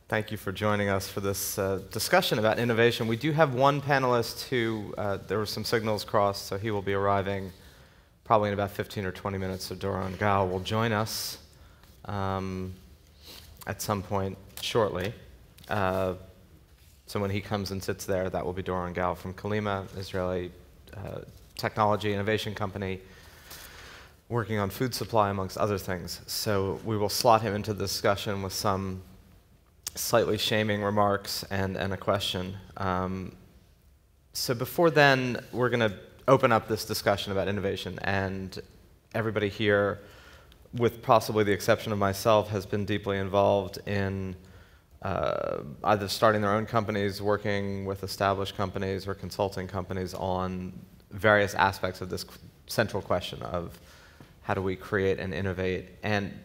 Thank you for joining us for this discussion about innovation. We do have one panelist who, there were some signals crossed, so he will be arriving probably in about 15 or 20 minutes, so Doron Gal will join us at some point shortly. So when he comes and sits there, that will be Doron Gal from Kalima, Israeli technology innovation company, working on food supply, amongst other things. So we will slot him into the discussion with some slightly shaming remarks and a question. So before then, we're going to open up this discussion about innovation, and everybody here, with possibly the exception of myself, has been deeply involved in either starting their own companies, working with established companies, or consulting companies on various aspects of this central question of how do we create and innovate. And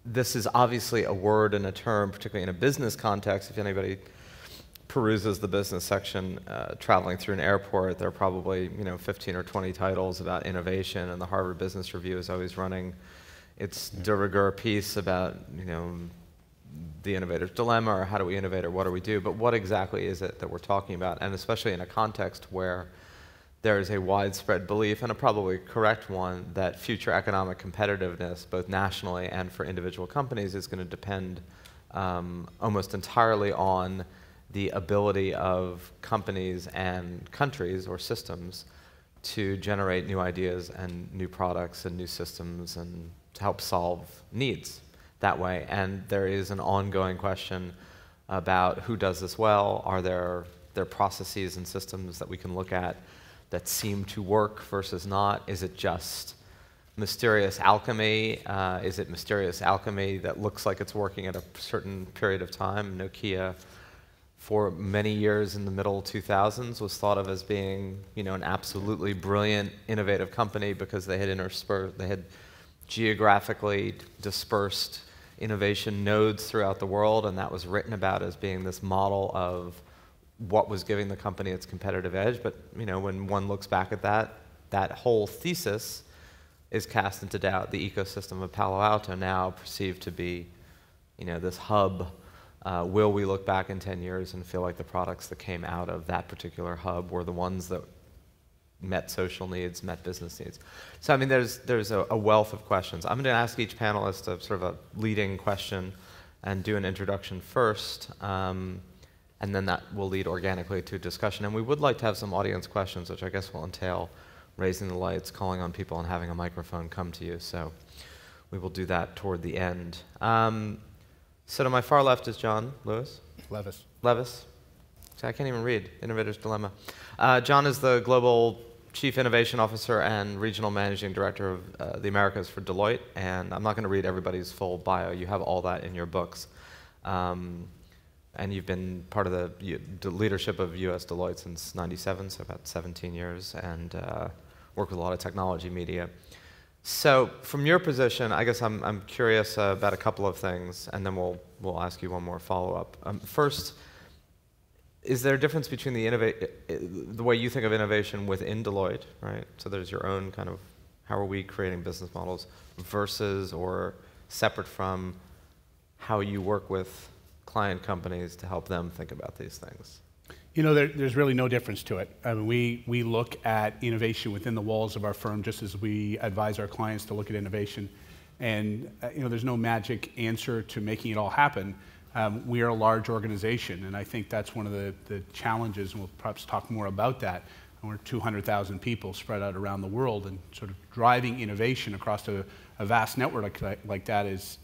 this is obviously a word and a term, particularly in a business context. If anybody peruses the business section traveling through an airport, there are probably 15 or 20 titles about innovation, and the Harvard Business Review is always running its de rigueur piece about the innovator's dilemma, or how do we innovate, or what do we do. But what exactly is it that we're talking about? And especially in a context where there is a widespread belief, and a probably correct one, that future economic competitiveness, both nationally and for individual companies, is going to depend almost entirely on the ability of companies and countries or systems to generate new ideas and new products and new systems and to help solve needs that way. And there is an ongoing question about who does this well. Are there processes and systems that we can look at that seem to work versus not? Is it just mysterious alchemy? Is it mysterious alchemy that looks like it's working at a certain period of time? Nokia, for many years in the middle 2000s, was thought of as being an absolutely brilliant, innovative company because they had geographically dispersed innovation nodes throughout the world, and that was written about as being this model of what was giving the company its competitive edge. But when one looks back at that whole thesis is cast into doubt. The ecosystem of Palo Alto, now perceived to be this hub. Will we look back in 10 years and feel like the products that came out of that particular hub were the ones that met social needs, met business needs? So there's a wealth of questions. I'm going to ask each panelist a sort of a leading question and do an introduction first. And then that will lead organically to discussion. And we would like to have some audience questions, which I guess will entail raising the lights, calling on people, and having a microphone come to you. So we will do that toward the end. So to my far left is John Lewis. Levis. See, I can't even read. Innovator's Dilemma. John is the Global Chief Innovation Officer and Regional Managing Director of the Americas for Deloitte. And I'm not going to read everybody's full bio. You have all that in your books. And you've been part of the leadership of US Deloitte since '97, so about 17 years, and worked with a lot of technology media. So from your position, I guess I'm curious about a couple of things, and then we'll ask you one more follow-up. First, is there a difference between the way you think of innovation within Deloitte, right? So there's your own kind of, how are we creating business models, versus or separate from how you work with client companies to help them think about these things? There's really no difference to it. I mean, we look at innovation within the walls of our firm just as we advise our clients to look at innovation. And there's no magic answer to making it all happen. We are a large organization, and I think that's one of the challenges, and we'll perhaps talk more about that. We're 200,000 people spread out around the world, and sort of driving innovation across a vast network like that is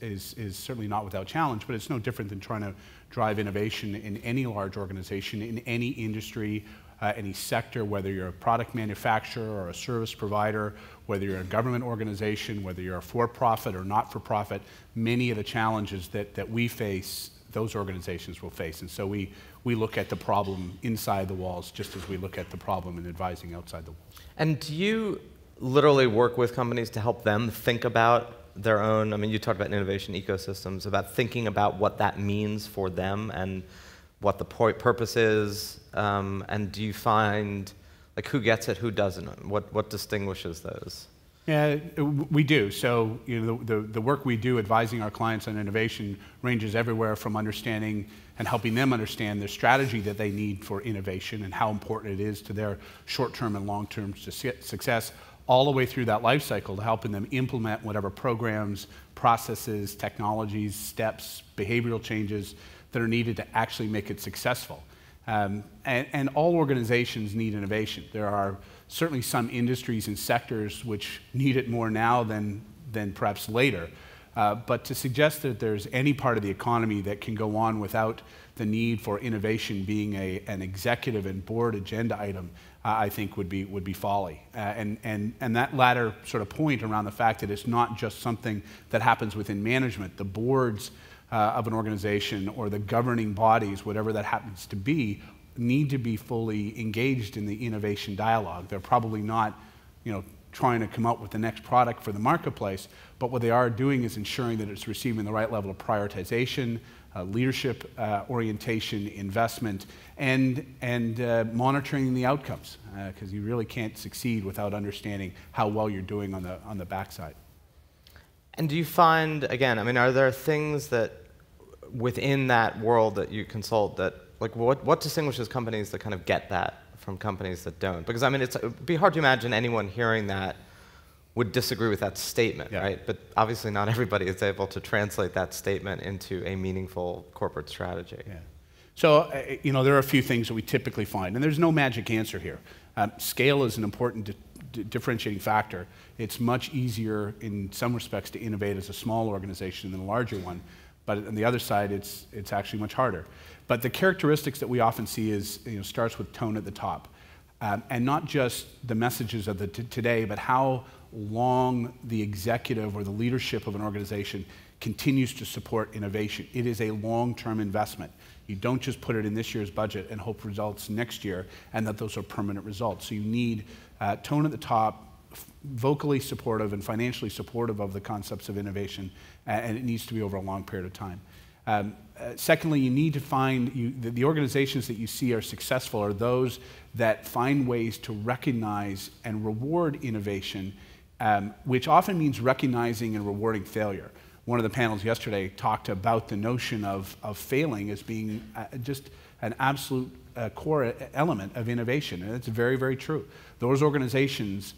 certainly not without challenge, but it's no different than trying to drive innovation in any large organization, in any industry, any sector, whether you're a product manufacturer or a service provider, whether you're a government organization, whether you're a for-profit or not-for-profit. Many of the challenges that we face, those organizations will face. And so we look at the problem inside the walls just as we look at the problem in advising outside the walls. And do you literally work with companies to help them think about their own, you talked about innovation ecosystems, about thinking about what that means for them and what the purpose is, and do you find, who gets it, who doesn't? What distinguishes those? Yeah, we do. So the work we do advising our clients on innovation ranges everywhere from understanding and helping them understand the strategy that they need for innovation and how important it is to their short-term and long-term success, all the way through that life cycle to helping them implement whatever programs, processes, technologies, steps, behavioral changes that are needed to actually make it successful. And all organizations need innovation. There are certainly some industries and sectors which need it more now than perhaps later. But to suggest that there's any part of the economy that can go on without the need for innovation being an executive and board agenda item, I think would be folly. And that latter sort of point around the fact that it's not just something that happens within management. The boards of an organization or the governing bodies, whatever that happens to be, need to be fully engaged in the innovation dialogue. They're probably not, trying to come up with the next product for the marketplace, but what they are doing is ensuring that it's receiving the right level of prioritization, leadership orientation, investment, and monitoring the outcomes, because you really can't succeed without understanding how well you're doing on the backside. And do you find, again, are there things that within that world that you consult that, like, what distinguishes companies that kind of get that from companies that don't? Because, it would be hard to imagine anyone hearing that would disagree with that statement, yeah. right? But obviously not everybody is able to translate that statement into a meaningful corporate strategy. Yeah. So, there are a few things that we typically find, and there's no magic answer here. Scale is an important differentiating factor. It's much easier in some respects to innovate as a small organization than a larger one, but on the other side, it's actually much harder. But the characteristics that we often see is, starts with tone at the top. And not just the messages of the today, but how long the executive or the leadership of an organization continues to support innovation. It is a long-term investment. You don't just put it in this year's budget and hope results next year and that those are permanent results. So you need tone at the top, vocally supportive and financially supportive of the concepts of innovation, and it needs to be over a long period of time. Secondly, you need to find, the organizations that you see are successful are those that find ways to recognize and reward innovation, which often means recognizing and rewarding failure. One of the panels yesterday talked about the notion of failing as being just an absolute core element of innovation, and it's very, very true. Those organizations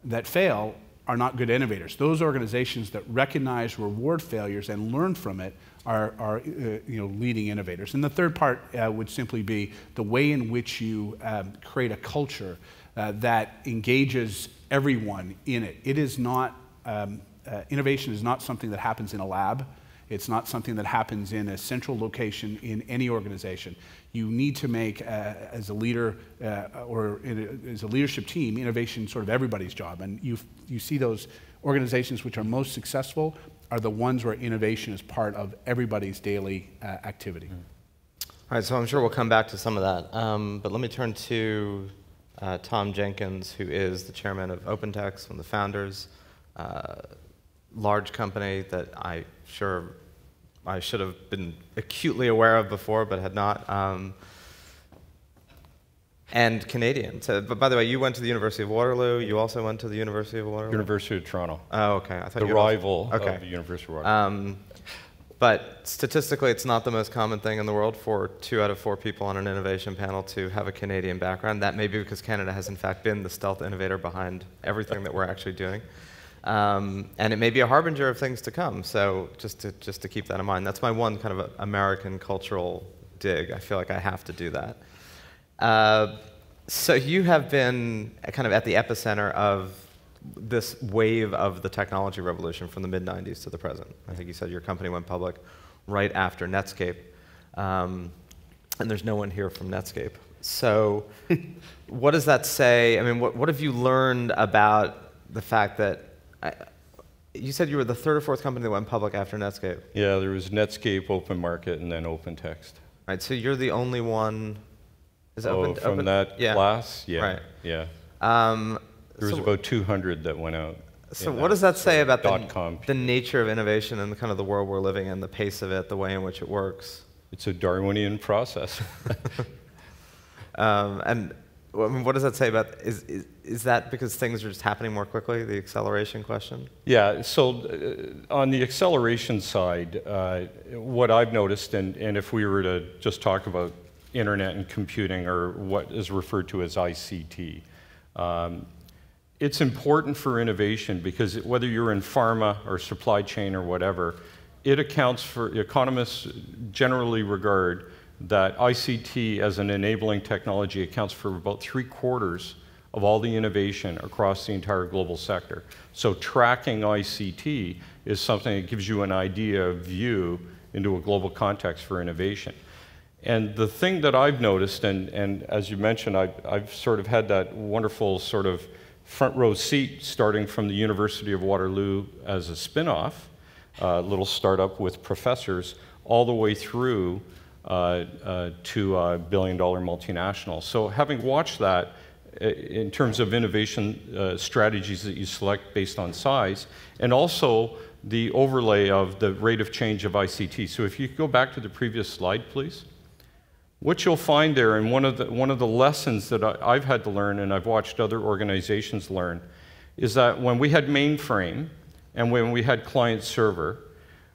that fail are not good innovators. Those organizations that recognize, reward failures, and learn from it are leading innovators. And the third part would simply be the way in which you create a culture that engages everyone in it. It is not, innovation is not something that happens in a lab. It's not something that happens in a central location in any organization. You need to make, as a leader or as a leadership team, innovation sort of everybody's job. And you see those organizations which are most successful are the ones where innovation is part of everybody's daily activity. All right, so I'm sure we'll come back to some of that. But let me turn to Tom Jenkins, who is the chairman of OpenText, one of the founders. Large company that I should have been acutely aware of before, but had not. And Canadian. So, but by the way, you went to the University of Waterloo. You also went to the University of Waterloo? University of Toronto. Oh, okay. I thought the rival of the University of Waterloo. But statistically, it's not the most common thing in the world for 2 out of 4 people on an innovation panel to have a Canadian background. That may be because Canada has, in fact, been the stealth innovator behind everything that we're actually doing. And it may be a harbinger of things to come. So just to keep that in mind, that's my one kind of American cultural dig. I feel like I have to do that. So you have been kind of at the epicenter of this wave of the technology revolution from the mid-90s to the present. I think you said your company went public right after Netscape. And there's no one here from Netscape. So what does that say? I mean, what have you learned about the fact that you said you were the 3rd or 4th company that went public after Netscape? Yeah, there was Netscape, Open Market, and then OpenText. Right, so you're the only one. Is from that class? Yeah. Right. Yeah. There was about 200 that went out. So what does that say about the nature of innovation and the kind of the world we're living in, the pace of it, the way in which it works? It's a Darwinian process. And I mean, what does that say about, is that because things are just happening more quickly, the acceleration question? Yeah, so on the acceleration side, what I've noticed, and if we were to just talk about internet and computing, or what is referred to as ICT, it's important for innovation because whether you're in pharma or supply chain or whatever, it accounts for, economists generally regard that ICT as an enabling technology accounts for about 3/4 of all the innovation across the entire global sector. So tracking ICT is something that gives you an idea, view into a global context for innovation. And the thing that I've noticed, and as you mentioned, I've sort of had that wonderful sort of front row seat starting from the University of Waterloo as a spin-off, little startup with professors, all the way through to a billion-dollar multinational. So having watched that in terms of innovation strategies that you select based on size, and also the overlay of the rate of change of ICT. So if you go back to the previous slide, please. What you'll find there, and one of the lessons that I've had to learn, and I've watched other organizations learn, is that when we had mainframe and when we had client server,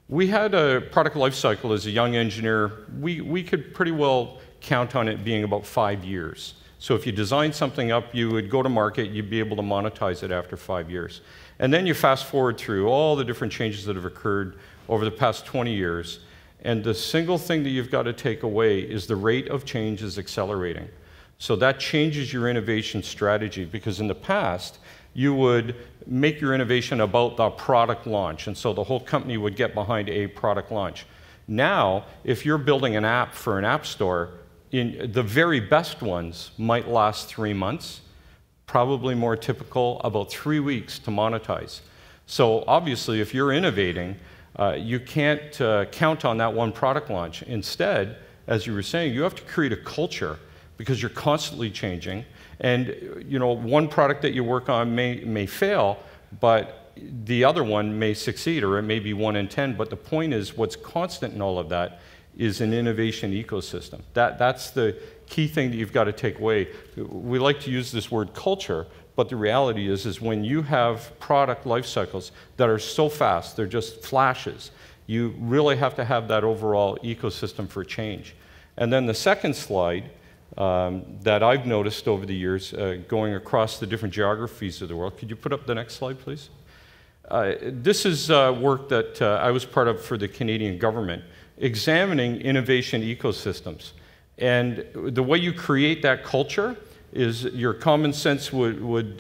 we had a product life cycle as a young engineer. We could pretty well count on it being about 5 years. So if you design something up, you would go to market, you'd be able to monetize it after 5 years. And then you fast forward through all the different changes that have occurred over the past 20 years, and the single thing that you've got to take away is the rate of change is accelerating. So that changes your innovation strategy, because in the past, you would make your innovation about the product launch, and so the whole company would get behind a product launch. Now, if you're building an app for an app store, the very best ones might last 3 months, probably more typical, about 3 weeks to monetize. So obviously, if you're innovating, you can't count on that one product launch. Instead, as you were saying, you have to create a culture because you're constantly changing. And one product that you work on may fail, but the other one may succeed, or it may be 1 in 10. But the point is, what's constant in all of that is an innovation ecosystem. That's the key thing that you've got to take away. We like to use this word culture, but the reality is when you have product life cycles that are so fast, they're just flashes, you really have to have that overall ecosystem for change. And then the second slide that I've noticed over the years, going across the different geographies of the world. Could you put up the next slide, please? This is work that I was part of for the Canadian government, examining innovation ecosystems. And the way you create that culture is, your common sense would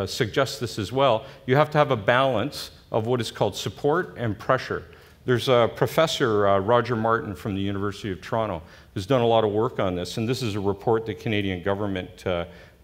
suggest this as well. You have to have a balance of what is called support and pressure. There's a professor, Roger Martin from the University of Toronto, who's done a lot of work on this, and this is a report the Canadian government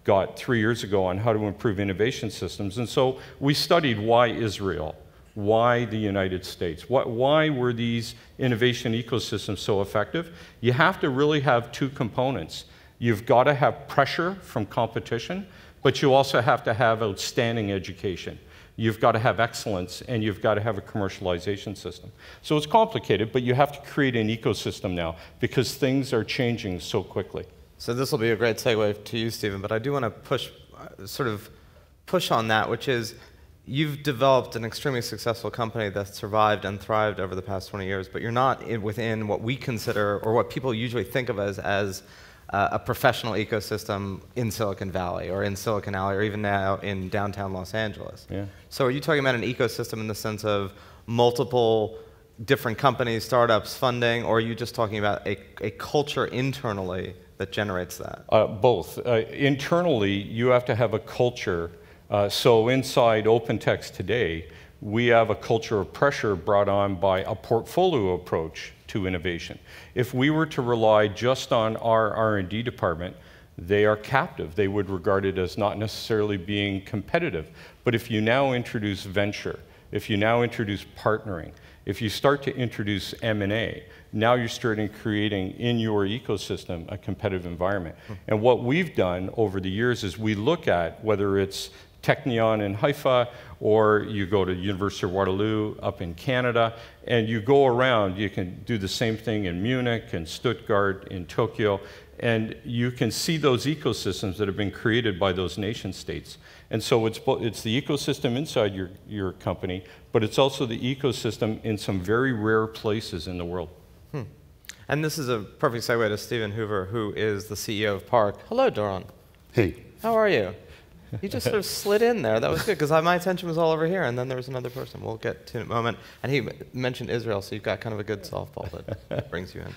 got 3 years ago on how to improve innovation systems. And so we studied why Israel, why the United States, why were these innovation ecosystems so effective? You have to really have two components. You've got to have pressure from competition, but you also have to have outstanding education. You've got to have excellence, and you've got to have a commercialization system. So it's complicated, but you have to create an ecosystem now because things are changing so quickly. So this will be a great segue to you, Stephen, but I do want to push on that, which is, you've developed an extremely successful company that's survived and thrived over the past 20 years, but you're not within what we consider, or what people usually think of as a professional ecosystem in Silicon Valley, or in Silicon Alley, or even now in downtown Los Angeles. Yeah. So are you talking about an ecosystem in the sense of multiple different companies, startups, funding, or are you just talking about a culture internally that generates that? Both. Internally, you have to have a culture. So inside OpenText today, we have a culture of pressure brought on by a portfolio approach to innovation. If we were to rely just on our R&D department, they are captive. They would regard it as not necessarily being competitive. But if you now introduce venture, if you now introduce partnering, if you start to introduce M&A, now you're starting creating in your ecosystem a competitive environment. And what we've done over the years is we look at whether it's Technion in Haifa, or you go to University of Waterloo up in Canada, and you go around. You can do the same thing in Munich, in Stuttgart, in Tokyo, and you can see those ecosystems that have been created by those nation states. And so it's the ecosystem inside your company, but it's also the ecosystem in some very rare places in the world. And this is a perfect segue to Stephen Hoover, who is the CEO of Park. Hello, Doron. Hey. How are you? You just sort of slid in there. That was good, because my attention was all over here, and then there was another person we'll get to in a moment. And he mentioned Israel, so you've got kind of a good softball that brings you in.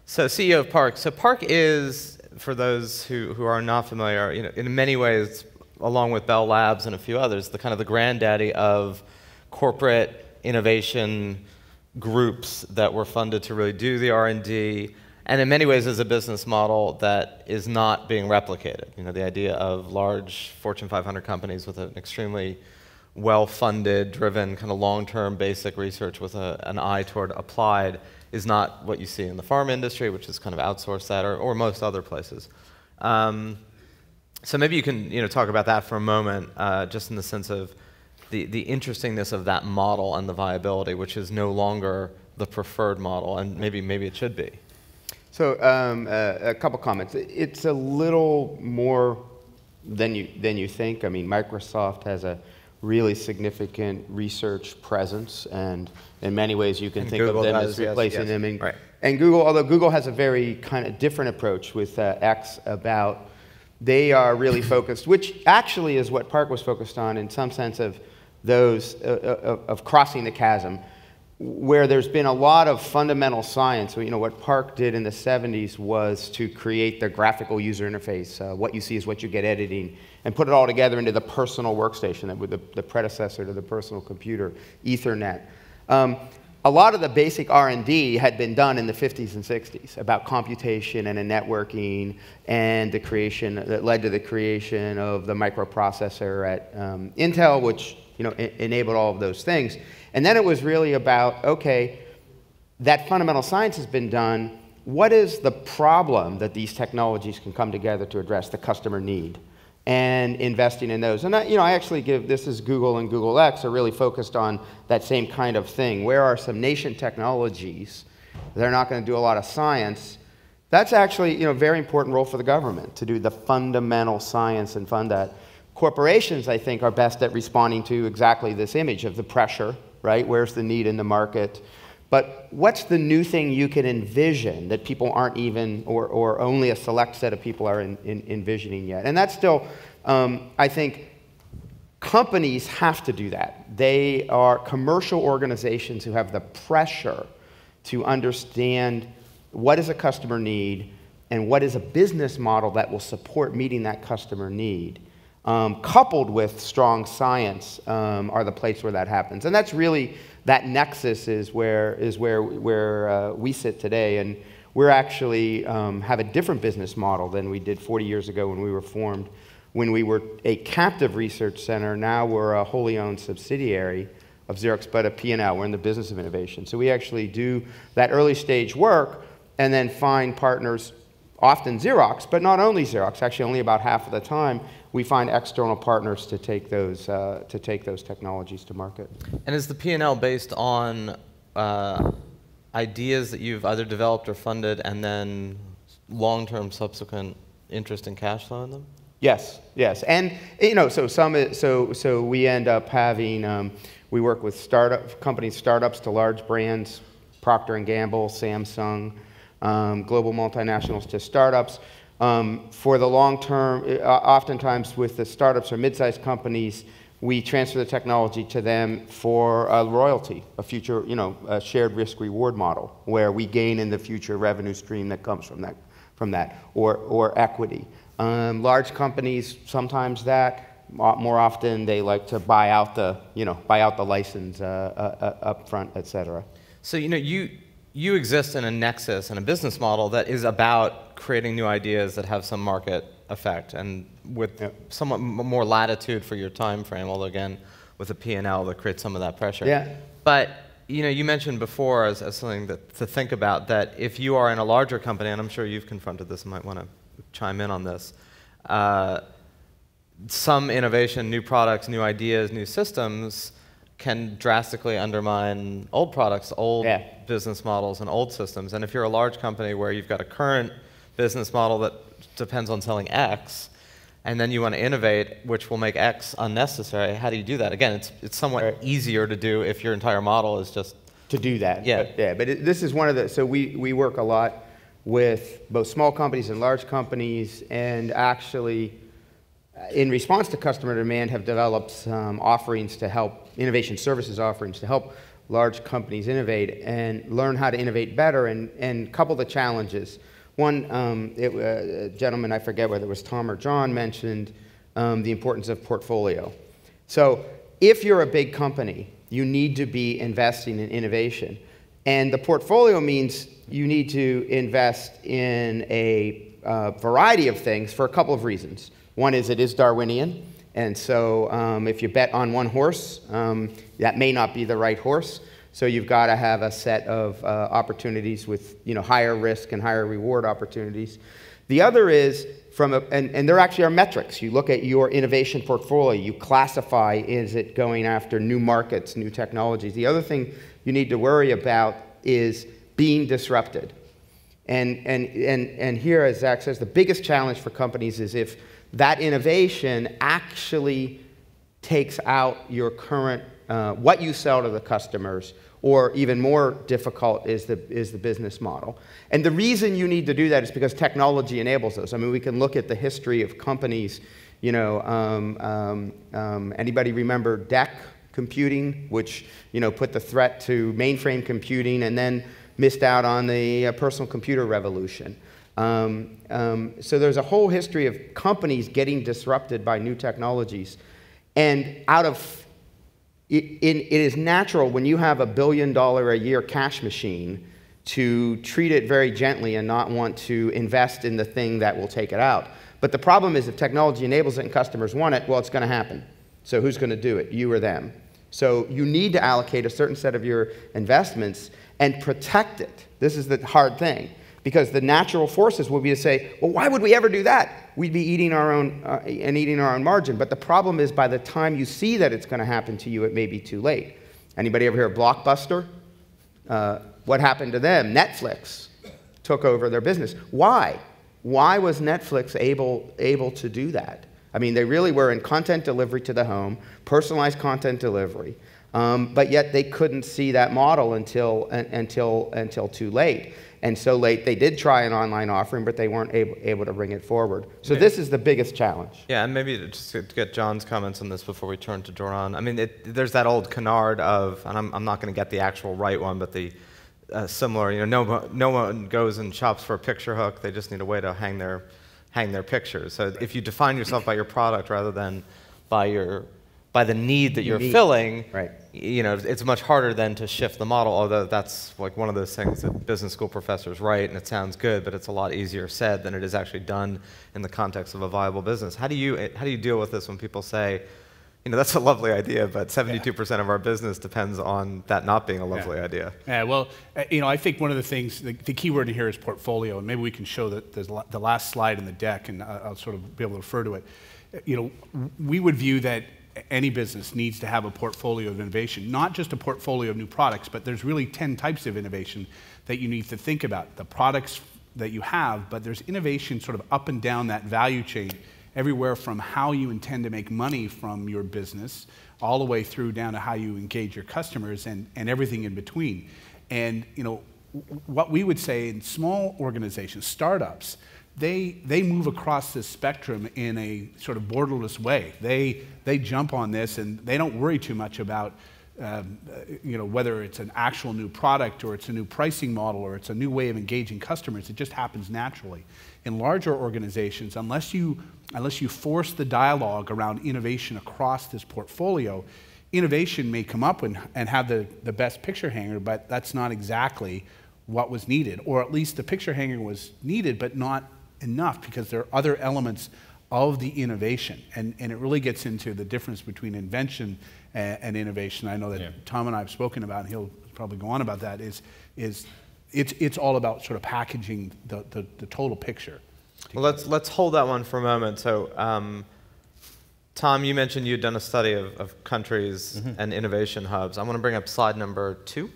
So CEO of Park. So Park is, for those who are not familiar, in many ways, along with Bell Labs and a few others, the kind of the granddaddy of corporate innovation groups that were funded to really do the R&D, and in many ways is a business model that is not being replicated. The idea of large Fortune 500 companies with an extremely well-funded, driven, kind of long-term basic research with an eye toward applied is not what you see in the pharma industry, which is kind of outsourced that, or most other places. So maybe you can talk about that for a moment, just in the sense of the interestingness of that model and the viability, which is no longer the preferred model, and maybe it should be. So a couple comments. It's a little more than you think. I mean, Microsoft has a really significant research presence, and in many ways you can think Google of them does, as replacing yes. them. Right. And Google, although Google has a very kind of different approach with X about, they are really focused, which actually is what Park was focused on in some sense of those, of crossing the chasm, where there's been a lot of fundamental science. So, what Park did in the 70s was to create the graphical user interface. What you see is what you get editing, and put it all together into the personal workstation, that was the predecessor to the personal computer, Ethernet. A lot of the basic R&D had been done in the 50s and 60s about computation and networking, and the creation that led to the creation of the microprocessor at Intel, which enabled all of those things. And then it was really about, okay, that fundamental science has been done. What is the problem that these technologies can come together to address, the customer need? And investing in those. And I actually this is Google and Google X are really focused on that same kind of thing. Where are some nascent technologies? They're not going to do a lot of science. That's actually a very important role for the government, to do the fundamental science and fund that. Corporations, I think, are best at responding to exactly this image of the pressure, right? Where's the need in the market? But what's the new thing you can envision that people aren't even, or only a select set of people are envisioning yet? And that's still, I think, companies have to do that. They are commercial organizations who have the pressure to understand what is a customer need and what is a business model that will support meeting that customer need. Coupled with strong science are the place where that happens. And that's really, that nexus is where we sit today. And we're actually have a different business model than we did 40 years ago when we were formed. When we were a captive research center, now we're a wholly owned subsidiary of Xerox, but a P&L. We're in the business of innovation. So we actually do that early stage work and then find partners, often Xerox, but not only Xerox, actually only about half of the time, we find external partners to take those technologies to market. And is the P&L based on ideas that you've either developed or funded, and then long-term subsequent interest and cash flow in them? Yes, yes, and so we end up having we work with startups to large brands, Procter & Gamble, Samsung, global multinationals to startups. For the long term, oftentimes with the startups or mid-sized companies, we transfer the technology to them for a royalty, a future, a shared risk-reward model, where we gain in the future revenue stream that comes from that, or equity. Large companies, sometimes that. More often, they like to buy out the license up front, et cetera. So you exist in a nexus and a business model that is about creating new ideas that have some market effect, and with somewhat more latitude for your time frame, although again, with a P&L that creates some of that pressure. Yeah. But you mentioned before as something to think about, that if you are in a larger company, and I'm sure you've confronted this and might want to chime in on this, some innovation, new products, new ideas, new systems can drastically undermine old products, old business models, and old systems. And if you're a large company where you've got a current business model that depends on selling X, and then you want to innovate, which will make X unnecessary, how do you do that? Again, it's somewhat easier to do if your entire model is just to do that. Yeah. But this is one of the, so we work a lot with both small companies and large companies, and actually, in response to customer demand, have developed some offerings to help, innovation services offerings to help large companies innovate and learn how to innovate better and couple the challenges. One, a gentleman, I forget whether it was Tom or John, mentioned the importance of portfolio. So if you're a big company, you need to be investing in innovation. And the portfolio means you need to invest in a variety of things for a couple of reasons. One is it is Darwinian, and so if you bet on one horse, that may not be the right horse. So you've got to have a set of opportunities with higher risk and higher reward opportunities. The other is and there actually are metrics. You look at your innovation portfolio, you classify, is it going after new markets, new technologies? The other thing you need to worry about is being disrupted. And here, as Zach says, the biggest challenge for companies is if that innovation actually takes out your current, what you sell to the customers, or even more difficult is the business model. And the reason you need to do that is because technology enables those. I mean, we can look at the history of companies, anybody remember DEC computing, which, put the threat to mainframe computing and then missed out on the personal computer revolution. So there's a whole history of companies getting disrupted by new technologies. And it is natural when you have $1 billion a year cash machine to treat it very gently and not want to invest in the thing that will take it out. But the problem is if technology enables it and customers want it, well, it's going to happen. So who's going to do it, you or them? So you need to allocate a certain set of your investments and protect it. This is the hard thing. Because the natural forces will be to say, well, why would we ever do that? We'd be eating our own eating our own margin. But the problem is by the time you see that it's going to happen to you, it may be too late. Anybody ever hear of Blockbuster? What happened to them? Netflix took over their business. Why? Why was Netflix able to do that? I mean, they really were in content delivery to the home, personalized content delivery, but yet they couldn't see that model until too late. And so late, they did try an online offering, but they weren't able to bring it forward. So this is the biggest challenge. Yeah, and maybe just to get John's comments on this before we turn to Doron. I mean, there's that old canard of, and I'm not going to get the actual right one, but the similar, no one goes and shops for a picture hook. They just need a way to hang their pictures. So if you define yourself by your product rather than by the need that you're filling, right. It's much harder then to shift the model, although that's like one of those things that business school professors write, and it sounds good, but it's a lot easier said than it is actually done in the context of a viable business. How do you deal with this when people say, that's a lovely idea, but 72% of our business depends on that not being a lovely idea? Yeah, well, I think one of the things, the key word in here is portfolio, and maybe we can show the last slide in the deck, and I'll sort of be able to refer to it. We would view that any business needs to have a portfolio of innovation, not just a portfolio of new products, but there's really 10 types of innovation that you need to think about. The products that you have, but there's innovation sort of up and down that value chain, everywhere from how you intend to make money from your business, all the way through down to how you engage your customers and everything in between. And what we would say in small organizations, startups, they move across this spectrum in a sort of borderless way. They jump on this and they don't worry too much about whether it's an actual new product or it's a new pricing model or it's a new way of engaging customers. It just happens naturally. In larger organizations, unless you force the dialogue around innovation across this portfolio, innovation may come up and have the best picture hanger, but that's not exactly what was needed. Or at least the picture hanger was needed, but not enough, because there are other elements of the innovation. And it really gets into the difference between invention and innovation. I know that Tom and I have spoken about, and he'll probably go on about that, it's all about sort of packaging the total picture. Well, let's hold that one for a moment. So Tom, you mentioned you'd done a study of countries and innovation hubs. I want to bring up slide number 2,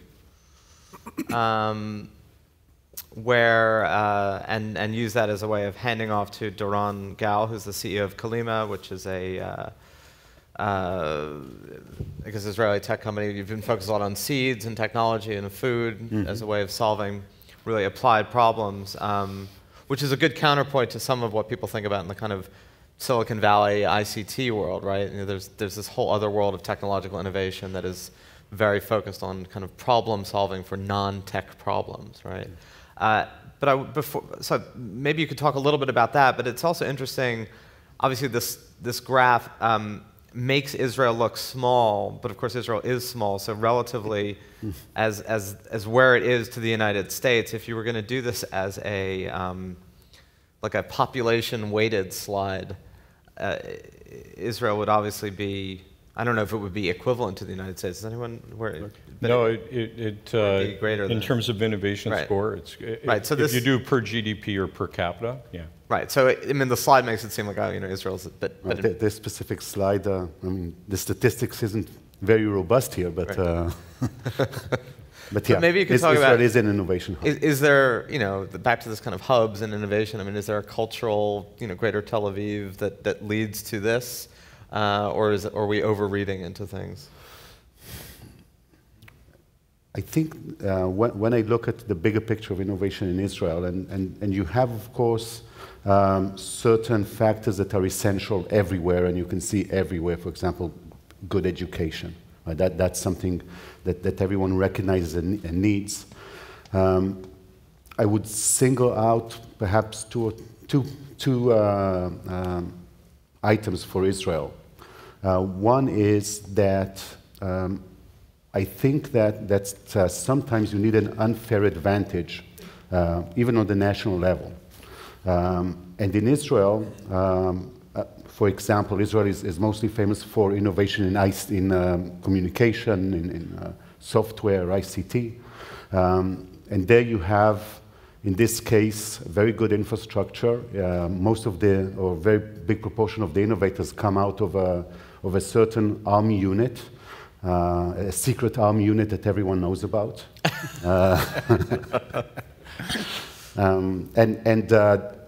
where and use that as a way of handing off to Doron Gal, who's the CEO of Kalima, which is a I guess Israeli tech company. You've been focused a lot on seeds and technology and food as a way of solving really applied problems, which is a good counterpoint to some of what people think about in the kind of Silicon Valley ICT world, right? You know, there's this whole other world of technological innovation that is very focused on kind of problem solving for non-tech problems, right? So maybe you could talk a little bit about that, but it's also interesting, obviously this graph makes Israel look small, but of course Israel is small, so relatively as where it is to the United States, if you were going to do this as a like a population-weighted slide, Israel would obviously be, I don't know if it would be equivalent to the United States. Is anyone where? No, be greater in terms of innovation score, it's right. So if you do per GDP or per capita, yeah. Right. So I mean, the slide makes it seem like, oh, you know, Israel's, but this specific slide, I mean, the statistics isn't very robust here, but but yeah, maybe you could talk Israel about, is an innovation hub. Is there, you know, back to this kind of hubs and innovation, I mean, is there a cultural, you know, greater Tel Aviv that leads to this, or are we overreading into things? I think when I look at the bigger picture of innovation in Israel, and you have, of course, certain factors that are essential everywhere, and you can see everywhere, for example, good education. Right? That's something that everyone recognizes and needs. I would single out perhaps two items for Israel. One is that I think that sometimes you need an unfair advantage, even on the national level. And in Israel, for example, Israel is mostly famous for innovation in communication, in software, ICT. And there you have, in this case, very good infrastructure. Most of or a very big proportion of the innovators come out of a certain army unit, a secret army unit that everyone knows about.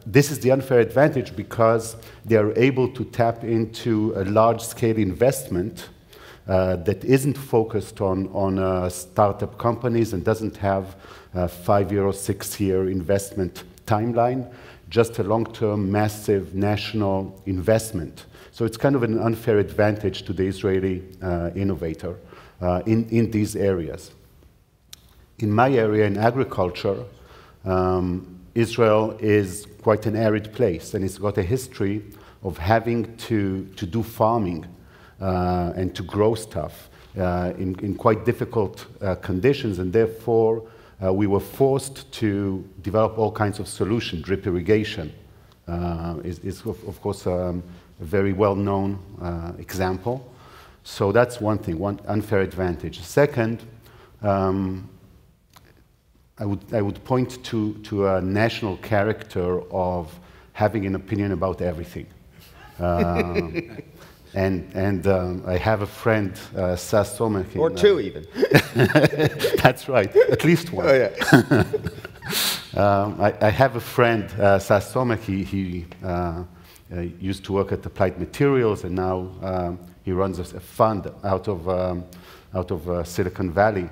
This is the unfair advantage because they are able to tap into a large-scale investment that isn't focused on startup companies and doesn't have a 5-year or 6-year investment timeline, just a long-term, massive national investment. So it's kind of an unfair advantage to the Israeli innovator in these areas. In my area, in agriculture, Israel is quite an arid place, and it's got a history of having to do farming and to grow stuff in quite difficult conditions, and therefore we were forced to develop all kinds of solutions. Drip irrigation is of course, a very well-known example. So that's one thing, one unfair advantage. Second, I would point to a national character of having an opinion about everything. And I have a friend, Sas Somech. Or two, even. That's right, at least one. Oh, yeah. I have a friend, Sas Somech. He used to work at Applied Materials, and now he runs a fund out of Silicon Valley.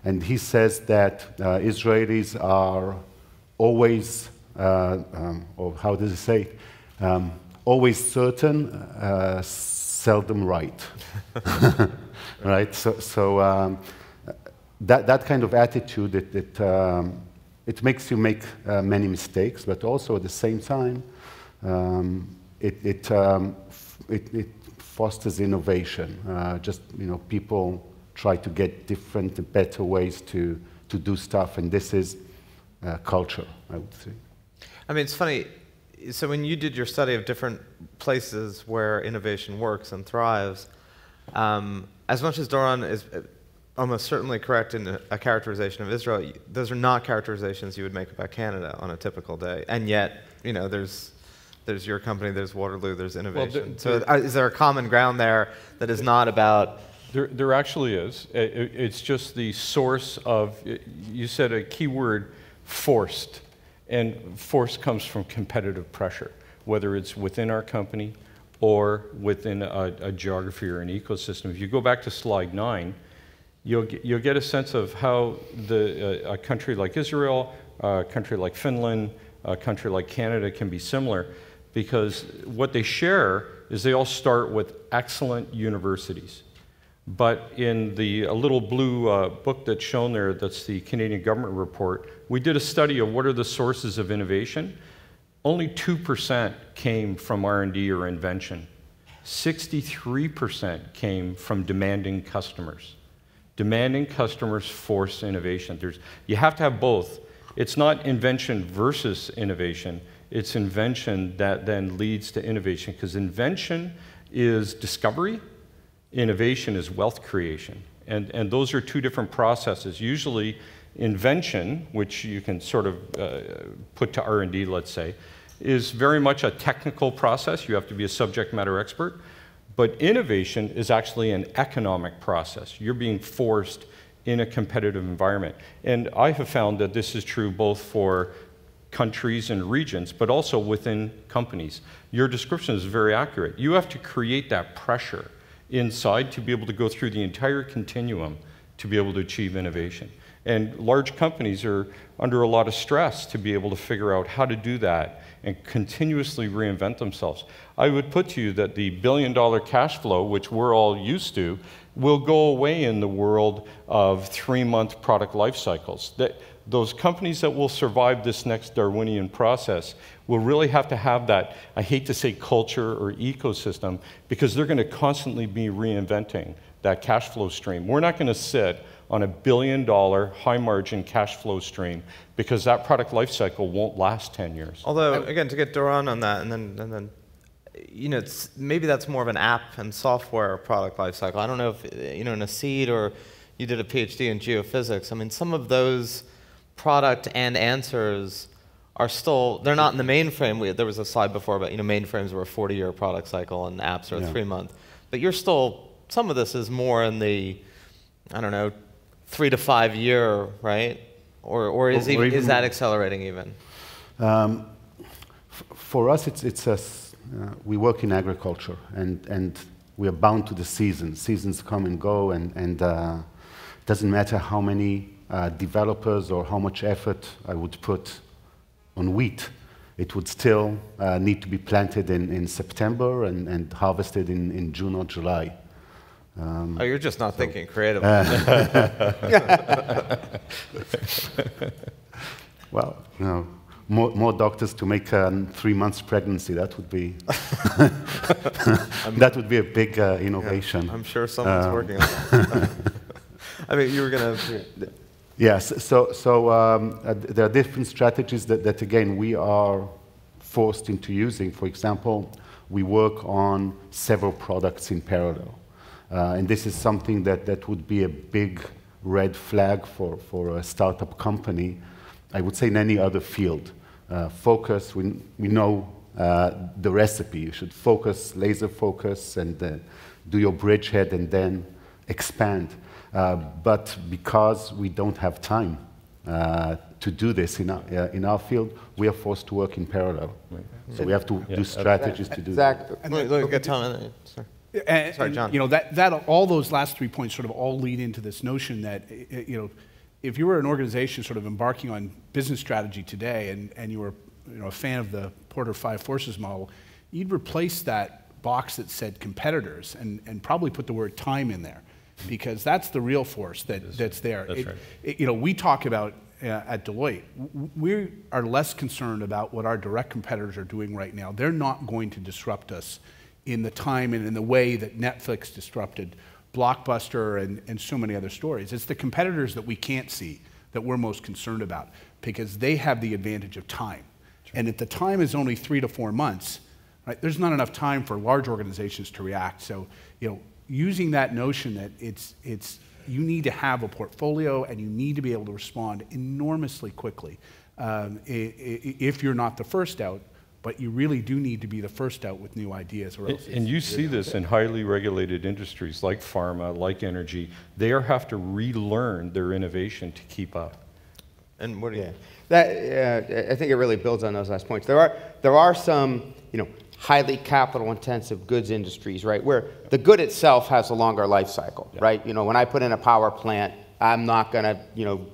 And he says that Israelis are always, or how does he say, always certain, seldom right. Right? So that kind of attitude, it makes you make many mistakes, but also at the same time, it fosters innovation. Just, you know, people try to get different, better ways to do stuff, and this is culture, I would say. I mean, it's funny. So when you did your study of different places where innovation works and thrives, as much as Doron is almost certainly correct in a characterization of Israel, those are not characterizations you would make about Canada on a typical day. And yet, you know, there's there's your company, there's Waterloo, there's Innovation. Well, so is there a common ground there that is not about... There actually is. It's just the source of, you said a key word, forced. And force comes from competitive pressure, whether it's within our company or within a geography or an ecosystem. If you go back to slide 9, you'll get a sense of how a country like Israel, a country like Finland, a country like Canada can be similar, because what they share is they all start with excellent universities. But in a little blue book that's shown there, that's the Canadian government report, we did a study of what are the sources of innovation. Only 2% came from R&D or invention. 63% came from demanding customers. Demanding customers force innovation. You have to have both. It's not invention versus innovation. It's invention that then leads to innovation, because invention is discovery. Innovation is wealth creation. And those are two different processes. Usually, invention, which you can sort of put to R&D, let's say, is very much a technical process. You have to be a subject matter expert. But innovation is actually an economic process. You're being forced in a competitive environment. And I have found that this is true both for countries and regions, but also within companies. Your description is very accurate. You have to create that pressure inside to be able to go through the entire continuum to be able to achieve innovation. And large companies are under a lot of stress to be able to figure out how to do that and continuously reinvent themselves. I would put to you that the billion-dollar cash flow, which we're all used to, will go away in the world of 3-month product life cycles. Those companies that will survive this next Darwinian process will really have to have that, I hate to say culture or ecosystem, because they're going to constantly be reinventing that cash flow stream. We're not going to sit on $1 billion high-margin cash flow stream, because that product life cycle won't last 10 years. Although, again, to get Doron on that, and then maybe that's more of an app and software product life cycle. I don't know if, in a seed, or you did a PhD in geophysics. I mean, some of those product and answers are still, they're not in the mainframe. There was a slide before about, mainframes were a 40-year product cycle and apps are a 3-month. But you're still, some of this is more in the, 3 to 5 year, right? Or is that accelerating even? For us, we work in agriculture, and we are bound to the seasons. Seasons come and go, and it doesn't matter how many developers or how much effort I would put on wheat. It would still need to be planted in September and harvested in June or July. You're just not thinking creatively. Well, more doctors to make 3 months pregnancy. That would be that would be a big innovation. Yeah, I'm sure someone's working on that. I mean, you were going to. Yes. So there are different strategies that again we are forced into using. For example, we work on several products in parallel. And this is something that would be a big red flag for a startup company, I would say, in any other field. Focus, we know the recipe. You should focus, laser focus, and do your bridgehead and then expand. But because we don't have time to do this in our field, we are forced to work in parallel. Right. So we have to do strategies to do that. Exactly. Sorry, John. All those last 3 points sort of all lead into this notion that, if you were an organization sort of embarking on business strategy today, and you were a fan of the Porter 5 Forces model, you'd replace that box that said competitors and probably put the word time in there, because that's the real force that's there. That's right. We talk about at Deloitte, we are less concerned about what our direct competitors are doing right now. They're not going to disrupt us in the time and in the way that Netflix disrupted Blockbuster and so many other stories. It's the competitors that we can't see that we're most concerned about, because they have the advantage of time. Sure. And if the time is only 3 to 4 months, right, there's not enough time for large organizations to react. So, using that notion that you need to have a portfolio and you need to be able to respond enormously quickly. If you're not the first out, But you really do need to be the first out with new ideas, or else. And you see this in highly regulated industries like pharma, like energy. They have to relearn their innovation to keep up. And what do you? I think it really builds on those last points. There are some, highly capital-intensive goods industries, right, where the good itself has a longer life cycle, right? When I put in a power plant, I'm not going to,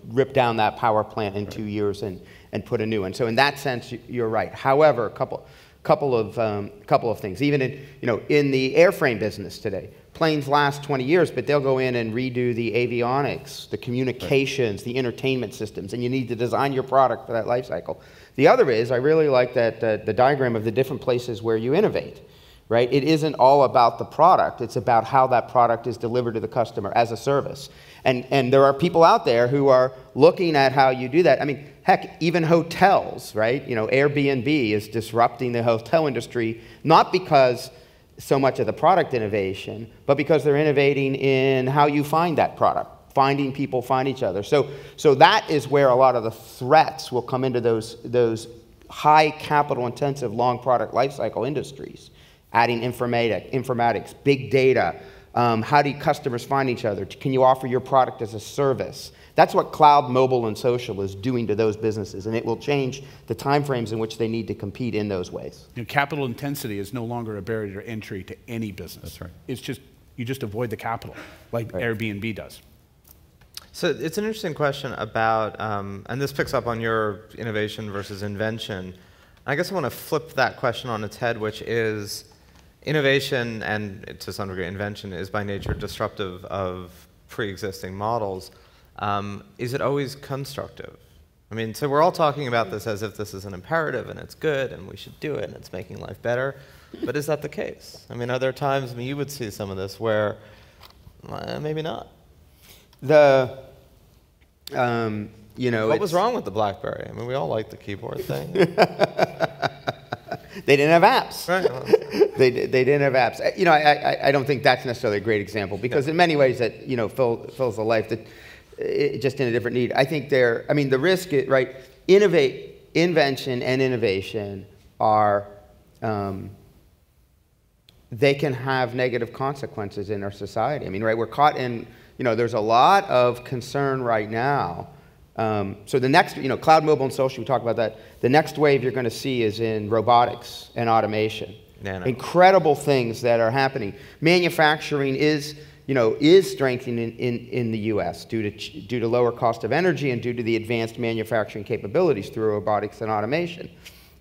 rip down that power plant in 2 years and put a new one. So in that sense, you're right. However, a couple of things. Even in the airframe business today, planes last 20 years, but they'll go in and redo the avionics, the communications, the entertainment systems, and you need to design your product for that life cycle. The other is, I really like that the diagram of the different places where you innovate, right? It isn't all about the product. It's about how that product is delivered to the customer as a service. And there are people out there who are looking at how you do that. I mean, heck, even hotels, right? Airbnb is disrupting the hotel industry, not because so much of the product innovation, but because they're innovating in how you find that product. Finding people find each other. So that is where a lot of the threats will come into those high capital intensive long product lifecycle industries. Adding informatics, big data, how do customers find each other? Can you offer your product as a service? That's what cloud, mobile, and social is doing to those businesses, and it will change the timeframes in which they need to compete in those ways. Capital intensity is no longer a barrier to entry to any business. That's right. It's just, you just avoid the capital, like Airbnb does. So it's an interesting question about, and this picks up on your innovation versus invention. I guess I want to flip that question on its head, which is innovation, and to some degree invention, is by nature disruptive of pre-existing models. Is it always constructive? I mean, so we're all talking about this as if this is an imperative and it's good and we should do it and it's making life better, but is that the case? I mean, are there times when you would see some of this where maybe not? What was wrong with the BlackBerry? I mean, we all like the keyboard thing. They didn't have apps. Right. They didn't have apps. I don't think that's necessarily a great example because in many ways that fills a life that just in a different need. I think the risk is, right, invention and innovation are, they can have negative consequences in our society. I mean, right, we're caught in, there's a lot of concern right now. So the next, cloud, mobile, and social, we talk about that. The next wave you're going to see is in robotics and automation. Incredible things that are happening. Manufacturing is strengthening in the U.S. due to lower cost of energy and due to the advanced manufacturing capabilities through robotics and automation.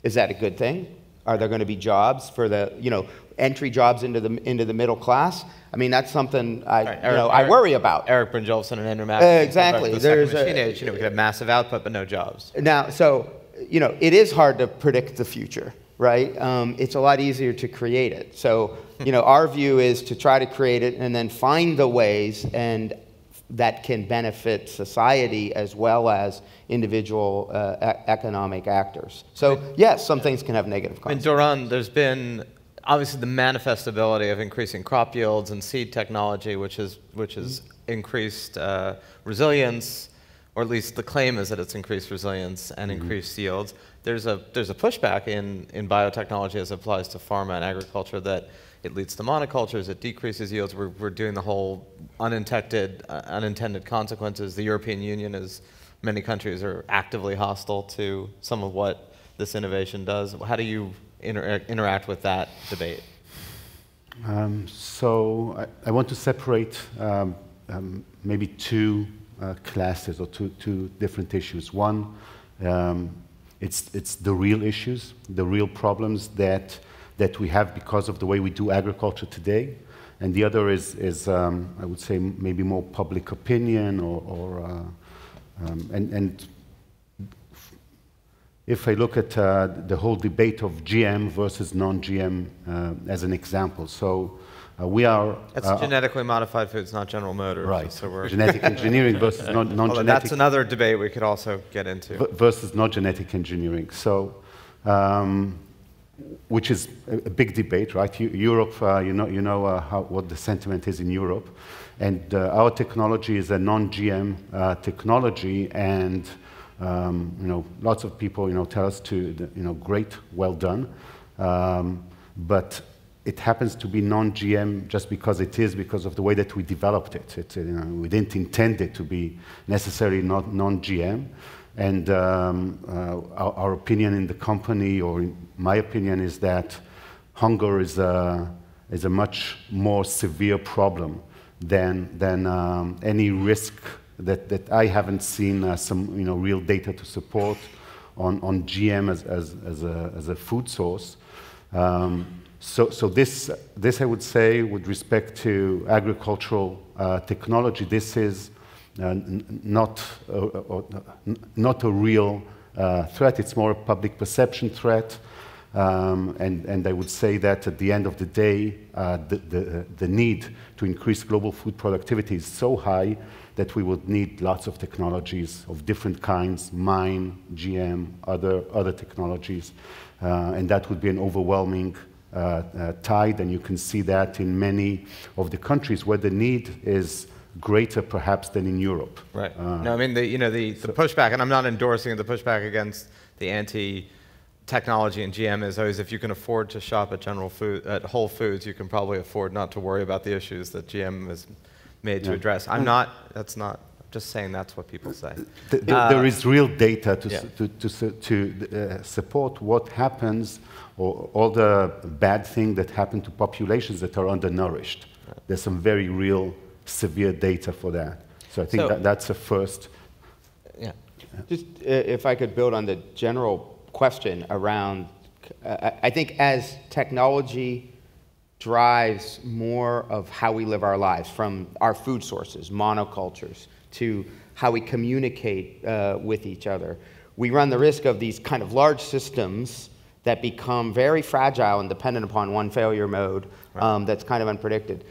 Is that a good thing? Are there going to be jobs for the entry jobs into the middle class? I mean, that's something I worry about. Eric Brynjolfsson and Andrew Mackey. Exactly. The second machine age, we could have massive output but no jobs. Now, so it is hard to predict the future, right? It's a lot easier to create it. So our view is to try to create it and then find the ways and that can benefit society as well as individual economic actors. So yes, some things can have negative consequences. And Doron, there's been obviously the manifestability of increasing crop yields and seed technology, which has increased resilience, or at least the claim is that it's increased resilience and increased yields. There's a pushback in biotechnology as it applies to pharma and agriculture that it leads to monocultures, it decreases yields. We're doing the whole unintended consequences. The European Union many countries are actively hostile to some of what this innovation does. How do you interact with that debate? So I want to separate maybe two classes or two different issues. One, it's the real issues, the real problems that we have because of the way we do agriculture today, and the other is I would say maybe more public opinion and if I look at the whole debate of GM versus non-GM as an example, so we are... That's genetically modified foods, not General Motors. Right, so we're genetic engineering versus non-genetic... That's another debate we could also get into. Versus non-genetic engineering. So, which is a big debate, right? Europe, what the sentiment is in Europe. And our technology is a non-GM technology, and Lots of people, tell us great, well done, but it happens to be non-GM just because it is, because of the way that we developed it. We didn't intend it to be necessarily not non-GM. And our opinion in the company, or in my opinion, is that hunger is a much more severe problem than any risk that I haven't seen some real data to support on GM as a food source. So this I would say, with respect to agricultural technology, this is not a real threat. It's more a public perception threat. And I would say that at the end of the day, the need to increase global food productivity is so high that we would need lots of technologies of different kinds, mine, GM, other technologies, and that would be an overwhelming tide, and you can see that in many of the countries where the need is greater perhaps than in Europe. Right. No, I mean, the pushback, and I'm not endorsing the pushback against the anti-technology in GM is always, if you can afford to shop at Whole Foods, you can probably afford not to worry about the issues that GM is made to address. I'm just saying that's what people say. There is real data to support what happens, or all the bad things that happen to populations that are undernourished. Right. There's some very real, severe data for that. So I think that's a first. Yeah. Just if I could build on the general question around, I think as technology drives more of how we live our lives, from our food sources, monocultures, to how we communicate with each other, we run the risk of these kind of large systems that become very fragile and dependent upon one failure mode that's kind of unpredicted.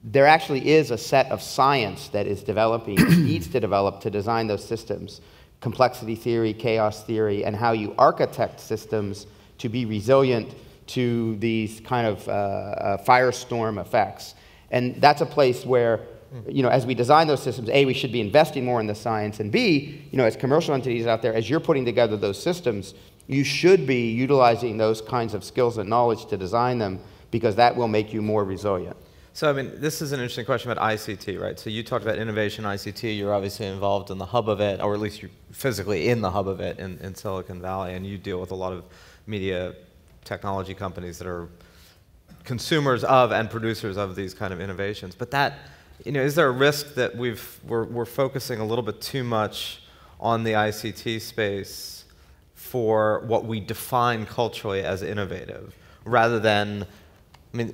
There actually is a set of science that is developing, needs to develop to design those systems. Complexity theory, chaos theory, and how you architect systems to be resilient to these kind of firestorm effects. And that's a place where, as we design those systems, A, we should be investing more in the science, and B, as commercial entities out there, as you're putting together those systems, you should be utilizing those kinds of skills and knowledge to design them, because that will make you more resilient. So, I mean, this is an interesting question about ICT, right? So you talked about innovation, ICT. You're obviously involved in the hub of it, or at least you're physically in the hub of it in Silicon Valley, and you deal with a lot of media technology companies that are consumers of and producers of these kind of innovations. But that, is there a risk that we're focusing a little bit too much on the ICT space for what we define culturally as innovative, rather than,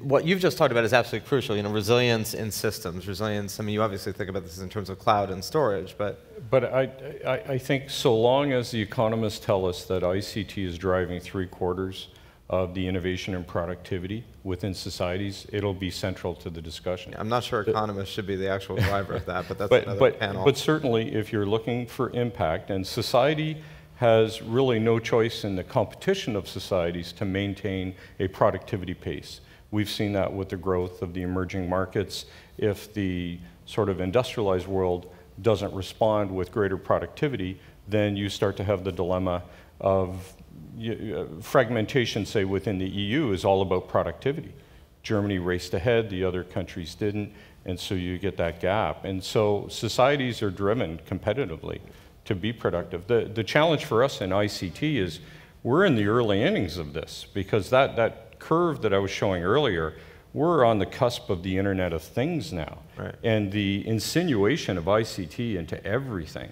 what you've just talked about is absolutely crucial. Resilience in systems, resilience. You obviously think about this in terms of cloud and storage, but I think so long as the economists tell us that ICT is driving 3/4 of the innovation and productivity within societies, it'll be central to the discussion. I'm not sure economists should be the actual driver of that, but that's another panel. But certainly, if you're looking for impact, and society has really no choice in the competition of societies to maintain a productivity pace. We've seen that with the growth of the emerging markets. If the sort of industrialized world doesn't respond with greater productivity, then you start to have the dilemma of fragmentation, say, within the EU is all about productivity. Germany raced ahead, the other countries didn't, and so you get that gap. And so societies are driven competitively to be productive. The challenge for us in ICT is we're in the early innings of this, because that curve that I was showing earlier, we're on the cusp of the Internet of Things now. Right. And the insinuation of ICT into everything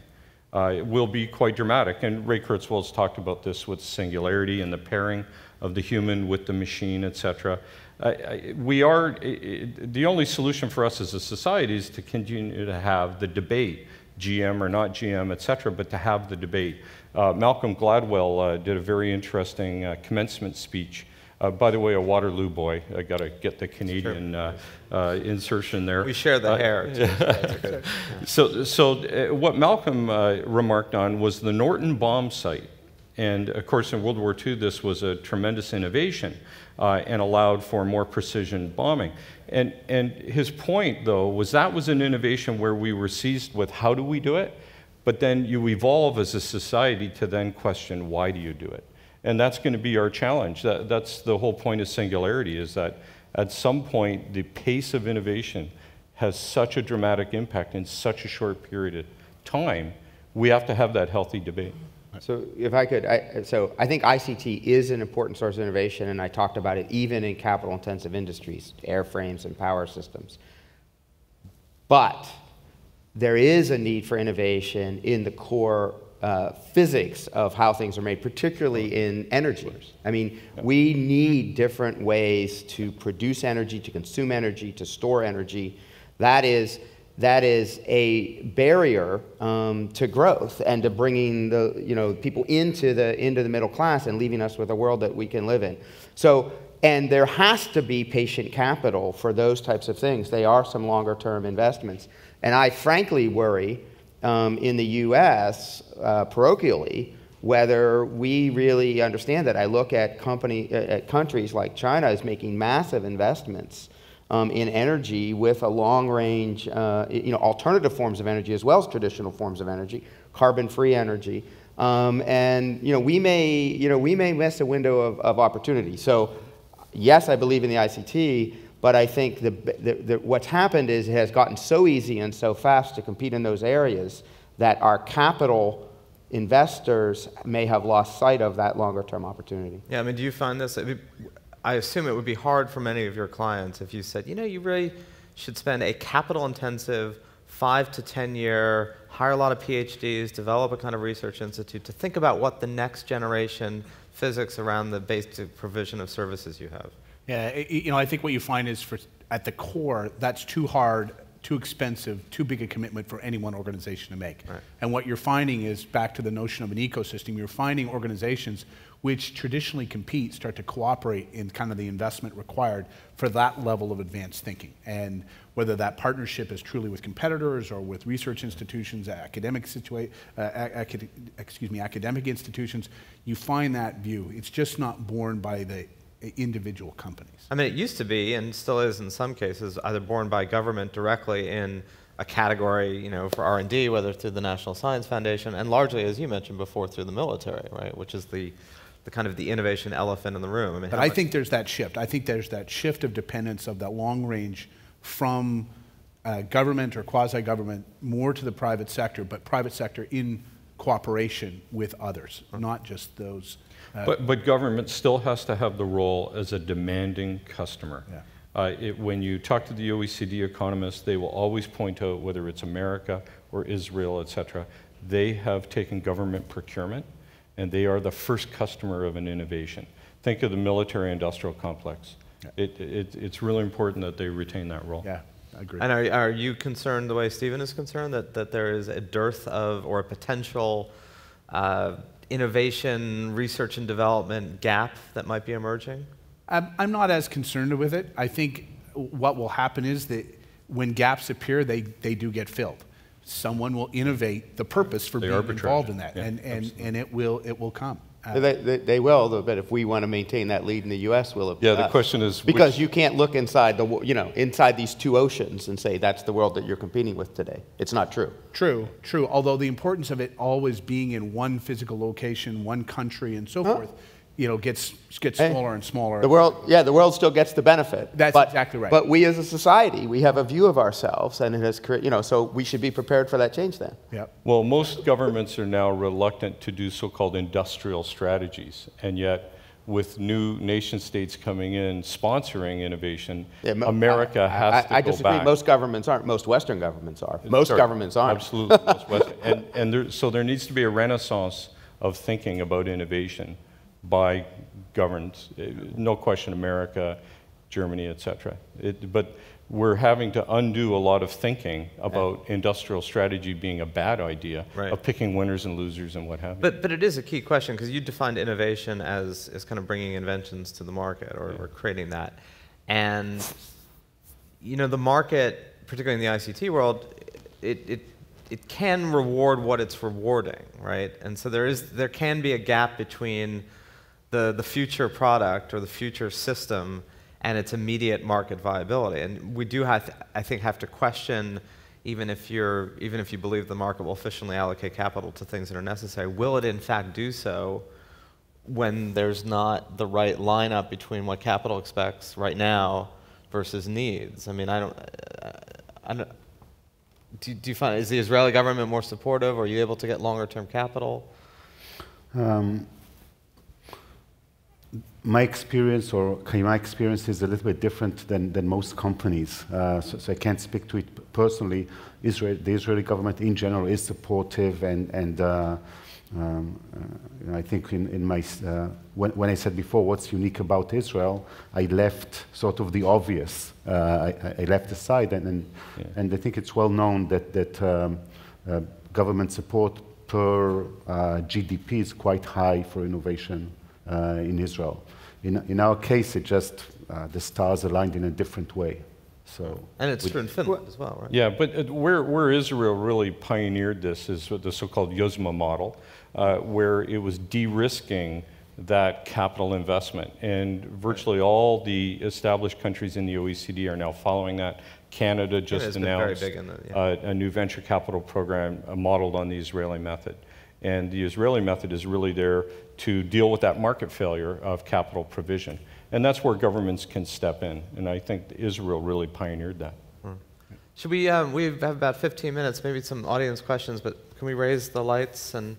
will be quite dramatic. And Ray Kurzweil's talked about this with singularity and the pairing of the human with the machine, et cetera. The only solution for us as a society is to continue to have the debate, GM or not GM, et cetera, but to have the debate. Malcolm Gladwell did a very interesting commencement speech. By the way, a Waterloo boy. I got to get the Canadian insertion there. We share the hair. So what Malcolm remarked on was the Norton bomb sight. And of course, in World War II, this was a tremendous innovation and allowed for more precision bombing. And his point, though, was that was an innovation where we were seized with how do we do it, But then you evolve as a society to then question, why do you do it? And that's going to be our challenge. That's the whole point of singularity, is that at some point, the pace of innovation has such a dramatic impact in such a short period of time, we have to have that healthy debate. So if I could, I think ICT is an important source of innovation, and I talked about it even in capital-intensive industries, airframes and power systems. But there is a need for innovation in the core physics of how things are made, particularly in energy. I mean, we need different ways to produce energy, to consume energy, to store energy. That is a barrier to growth and to bringing the people into the middle class and leaving us with a world that we can live in. So, and there has to be patient capital for those types of things. They are some longer term investments. And I frankly worry in the U.S. Parochially whether we really understand that. I look at countries like China is making massive investments in energy with a long-range, alternative forms of energy as well as traditional forms of energy, carbon-free energy, and we may miss a window of opportunity. So, yes, I believe in the ICT, but I think what's happened is it has gotten so easy and so fast to compete in those areas that our capital investors may have lost sight of that longer-term opportunity. Yeah, I mean, do you find this? I assume it would be hard for many of your clients if you said, you really should spend a capital-intensive 5 to 10 year, hire a lot of PhDs, develop a kind of research institute to think about what the next generation physics around the basic provision of services you have. Yeah, I think what you find is at the core, that's too hard, too expensive, too big a commitment for any one organization to make. Right. And what you're finding is, back to the notion of an ecosystem, you're finding organizations which traditionally compete start to cooperate in kind of the investment required for that level of advanced thinking. And whether that partnership is truly with competitors or with research institutions, academic institutions, you find that view. It's just not borne by the individual companies. I mean, it used to be, and still is in some cases, either borne by government directly in a category, for R&D, whether through the National Science Foundation, and largely, as you mentioned before, through the military, right, which is the kind of the innovation elephant in the room. I mean, but I think there's that shift. I think there's that shift of dependence of that long range from government or quasi-government more to the private sector, but private sector in cooperation with others, not just those. But government still has to have the role as a demanding customer. Yeah. When you talk to the OECD economists, they will always point out, whether it's America or Israel, et cetera, they have taken government procurement, and they are the first customer of an innovation. Think of the military-industrial complex. Yeah. It's really important that they retain that role. Yeah, I agree. And are you concerned the way Stephen is concerned, that there is a dearth of, or a potential innovation, research and development gap that might be emerging? I'm not as concerned with it. I think what will happen is that when gaps appear, they do get filled. Someone will innovate the purpose for being involved in that, yeah, and it will come. They will, but if we want to maintain that lead in the U.S., will it? Yeah, the question is because you can't look inside inside these two oceans and say that's the world that you're competing with today. It's not true. True. Although the importance of it always being in one physical location, one country, and so forth, gets smaller and smaller. The world still gets the benefit. That's exactly right. But we as a society, we have a view of ourselves, and it has so we should be prepared for that change then. Yeah. Well, most governments are now reluctant to do so-called industrial strategies, and yet with new nation states coming in sponsoring innovation, America has to go back. I disagree. Most governments aren't. Most Western governments are. Most governments aren't. Absolutely. Most Western. So there needs to be a renaissance of thinking about innovation by governments, no question, America, Germany, et cetera. But we're having to undo a lot of thinking about industrial strategy being a bad idea, right, of picking winners and losers and what have you. But it is a key question, because you defined innovation as kind of bringing inventions to the market or creating that. And the market, particularly in the ICT world, it can reward what it's rewarding, right? And so there can be a gap between the future product or the future system and its immediate market viability. And we do I think have to question, even if you believe the market will efficiently allocate capital to things that are necessary, will it in fact do so when there's not the right lineup between what capital expects right now versus needs? I mean, I don't. Do you find, is the Israeli government more supportive? Are you able to get longer term capital? My experience is a little bit different than most companies, so I can't speak to it personally. The Israeli government in general is supportive, and I think when I said before what's unique about Israel, I left sort of the obvious. I left aside, and I think it's well known that government support per GDP is quite high for innovation in Israel. In our case, it just the stars aligned in a different way. So, and it's true in Finland as well, right? Yeah, but where Israel really pioneered this is the so-called Yozma model, where it was de-risking that capital investment. And virtually all the established countries in the OECD are now following that. Canada just announced a new venture capital program modeled on the Israeli method. And the Israeli method is really there to deal with that market failure of capital provision. And that's where governments can step in. And I think Israel really pioneered that. Should we have about 15 minutes, maybe some audience questions, but can we raise the lights? And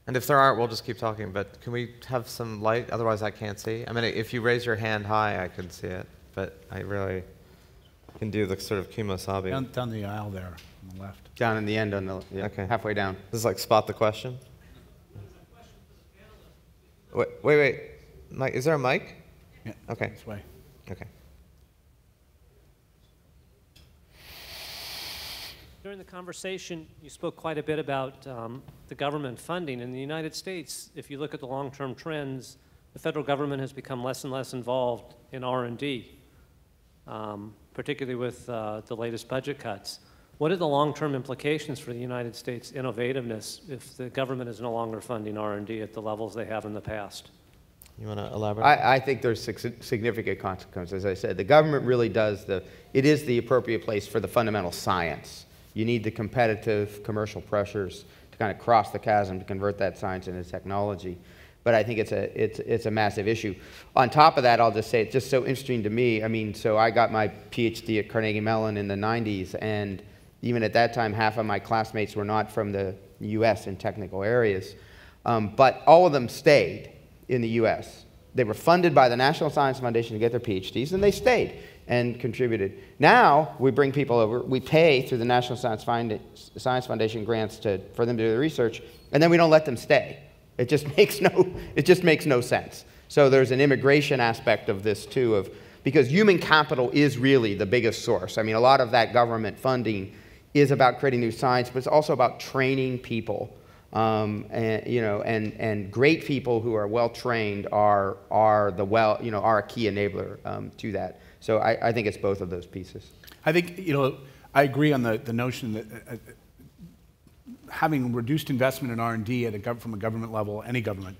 if there aren't, we'll just keep talking. But can we have some light? Otherwise, I can't see. I mean, if you raise your hand high, I can see it. But I really can do the sort of kimosabi. Down the aisle there on the left. Down in the end, okay. Halfway down. This is like spot the question. Wait. Mike, is there a mic? Yeah. Okay. This way. Okay. During the conversation, you spoke quite a bit about the government funding. In the United States, if you look at the long-term trends, the federal government has become less and less involved in R&D, particularly with the latest budget cuts. What are the long-term implications for the United States' innovativeness if the government is no longer funding R&D at the levels they have in the past? You want to elaborate? I think there's significant consequences. As I said, the government really does it is the appropriate place for the fundamental science. You need the competitive commercial pressures to kind of cross the chasm to convert that science into technology. But I think it's a massive issue. On top of that, I'll just say it's just so interesting to me. I mean, so I got my PhD at Carnegie Mellon in the 90s, and even at that time, half of my classmates were not from the US in technical areas. But all of them stayed in the US. They were funded by the National Science Foundation to get their PhDs, and they stayed and contributed. Now, we bring people over, we pay through the National Science Foundation grants for them to do the research, and then we don't let them stay. It just makes no sense. So there's an immigration aspect of this too, because human capital is really the biggest source. I mean, a lot of that government funding is about creating new science, but it's also about training people. And great people who are well trained are a key enabler to that. So I think it's both of those pieces. I think I agree on the notion that having reduced investment in R&D from a government level, any government,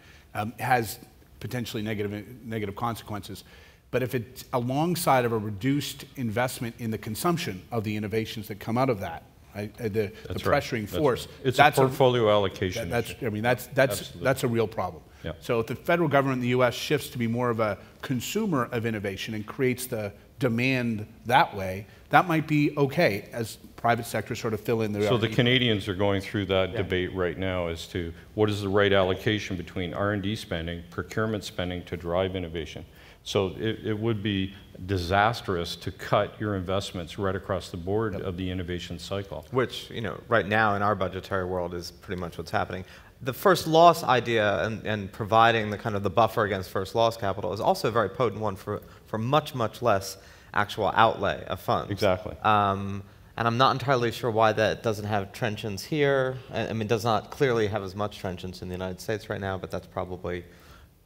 has potentially negative consequences. But if it's alongside of a reduced investment in the consumption of the innovations that come out of that, right, the pressuring force, it's a portfolio allocation. That's a real problem. Yeah. So if the federal government in the U.S. shifts to be more of a consumer of innovation and creates the demand that way, that might be okay as private sector sort of fill in the. So the Canadians are going through that debate right now as to what is the right allocation between R&D spending, procurement spending to drive innovation. So it would be disastrous to cut your investments right across the board of the innovation cycle. Which, right now in our budgetary world is pretty much what's happening. The first loss idea and providing the kind of the buffer against first loss capital is also a very potent one for much, much less actual outlay of funds. Exactly. And I'm not entirely sure why that doesn't have trenchants here. I mean, does not clearly have as much trenchants in the United States right now, but that's probably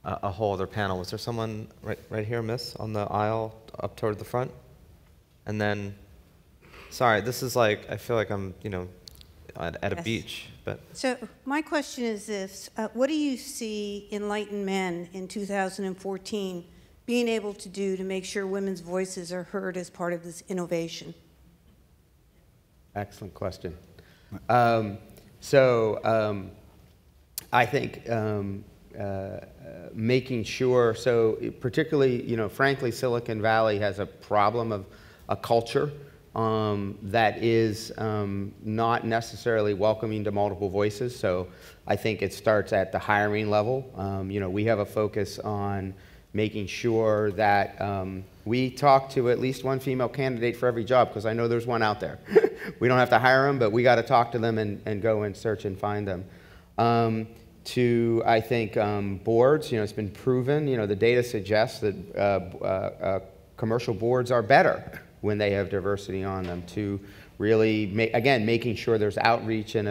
a whole other panel. Was there someone right here, miss, on the aisle up toward the front? And then, sorry, this is like, I feel like I'm, at a beach. But so my question is this, what do you see enlightened men in 2014 being able to do to make sure women's voices are heard as part of this innovation? Excellent question. I think making sure, so particularly, you know, frankly, Silicon Valley has a problem of a culture that is not necessarily welcoming to multiple voices. So I think it starts at the hiring level. You know, we have a focus on making sure that we talk to at least one female candidate for every job, because I know there's one out there. We don't have to hire them, but we got to talk to them and go and search and find them. I think, boards, you know, it's been proven, you know, the data suggests that commercial boards are better when they have diversity on them, to really, making sure there's outreach and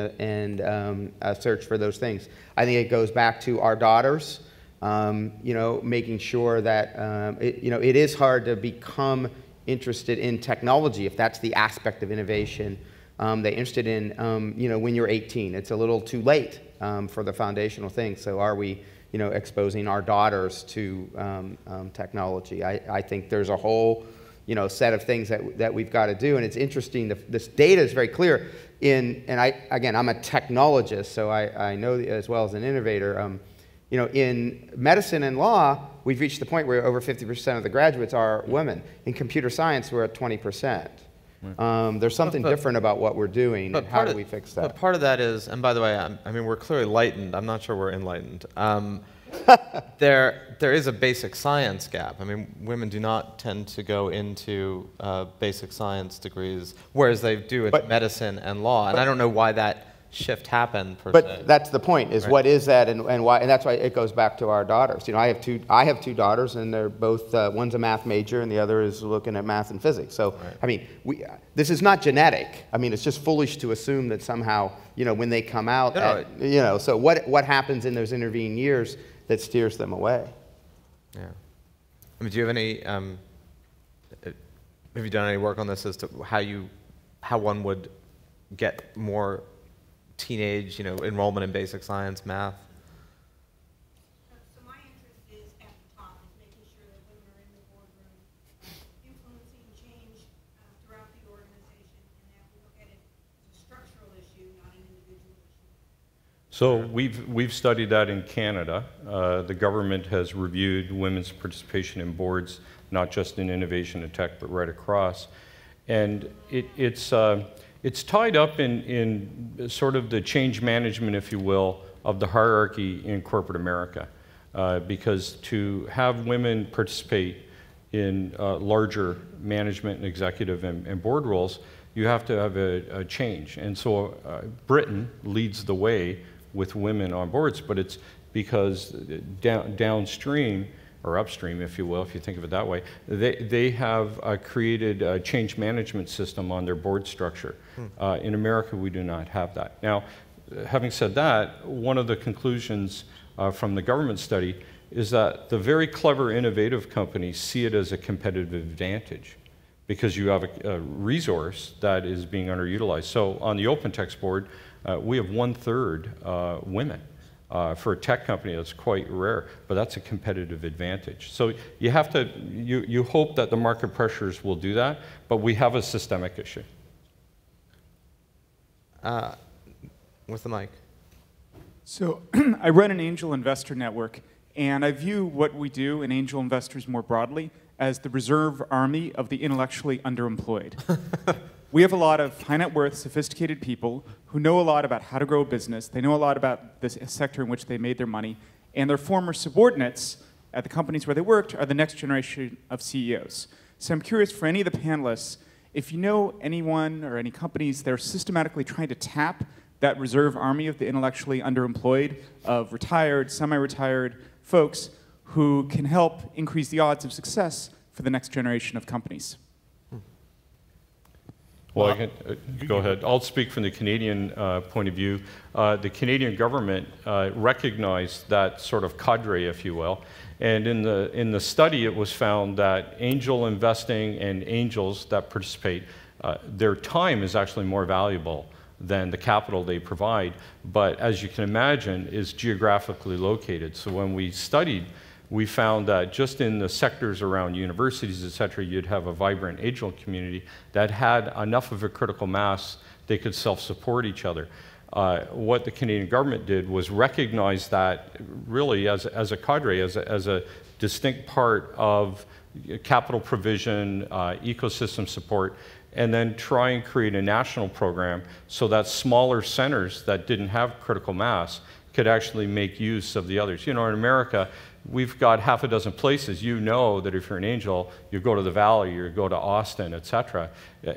a search for those things. I think it goes back to our daughters, you know, making sure that, you know, it is hard to become interested in technology if that's the aspect of innovation they're interested in, you know, when you're 18. It's a little too late for the foundational things. So are we, you know, exposing our daughters to technology? I think there's a whole, you know, set of things that we've got to do. And it's interesting, this data is very clear. And I'm a technologist, so I know as well as an innovator. You know, in medicine and law, we've reached the point where over 50% of the graduates are women. In computer science, we're at 20%. There's something different about what we're doing, and how do we fix that? But part of that is, and by the way, I mean, we're clearly enlightened. I'm not sure we're enlightened. There is a basic science gap. I mean, women do not tend to go into basic science degrees, whereas they do in medicine and law. And I don't know why that shift happened per se. But that's the point, is what is that, and why, and that's why it goes back to our daughters. You know, I have two daughters, and they're both, one's a math major and the other is looking at math and physics. So, I mean, this is not genetic. I mean, it's just foolish to assume that somehow, you know, when they come out, you know, so what happens in those intervening years that steers them away? Yeah. I mean, do you have any, have you done any work on this as to how one would get more teenage, you know, enrollment in basic science, math? So my interest is at the top, is making sure that women are in the boardroom, influencing change throughout the organization, and that we look at it as a structural issue, not an individual issue. So we've studied that in Canada. The government has reviewed women's participation in boards, not just in innovation and tech, but right across. And it's tied up in sort of the change management, if you will, of the hierarchy in corporate America. Because to have women participate in larger management and executive and board roles, you have to have a change. And so Britain leads the way with women on boards, but it's because downstream, or upstream, if you will, if you think of it that way, they have created a change management system on their board structure. In America, we do not have that. Now, having said that, one of the conclusions from the government study is that the very clever, innovative companies see it as a competitive advantage because you have a resource that is being underutilized. So on the Open Text board, we have 1/3 women. For a tech company, that's quite rare, but that's a competitive advantage. So you have to, you hope that the market pressures will do that, but we have a systemic issue. With the mic. So I run an angel investor network, and I view what we do in angel investors more broadly as the reserve army of the intellectually underemployed. We have a lot of high net worth, sophisticated people who know a lot about how to grow a business. They know a lot about the sector in which they made their money, and their former subordinates at the companies where they worked are the next generation of CEOs. So I'm curious for any of the panelists, if you know anyone or any companies that are systematically trying to tap that reserve army of the intellectually underemployed, of retired, semi-retired folks who can help increase the odds of success for the next generation of companies. Well, I can, go ahead. I'll speak from the Canadian point of view. The Canadian government recognized that sort of cadre, if you will. And in the study, it was found that angel investing and angels that participate, their time is actually more valuable than the capital they provide, but as you can imagine, is geographically located. So when we studied, we found that just in the sectors around universities, et cetera, you'd have a vibrant angel community that had enough of a critical mass they could self-support each other. What the Canadian government did was recognize that really as a cadre, as a distinct part of capital provision, ecosystem support, and then try and create a national program so that smaller centers that didn't have critical mass could actually make use of the others. In America, we've got half a dozen places. You know that if you're an angel, you go to the Valley, you go to Austin, et cetera.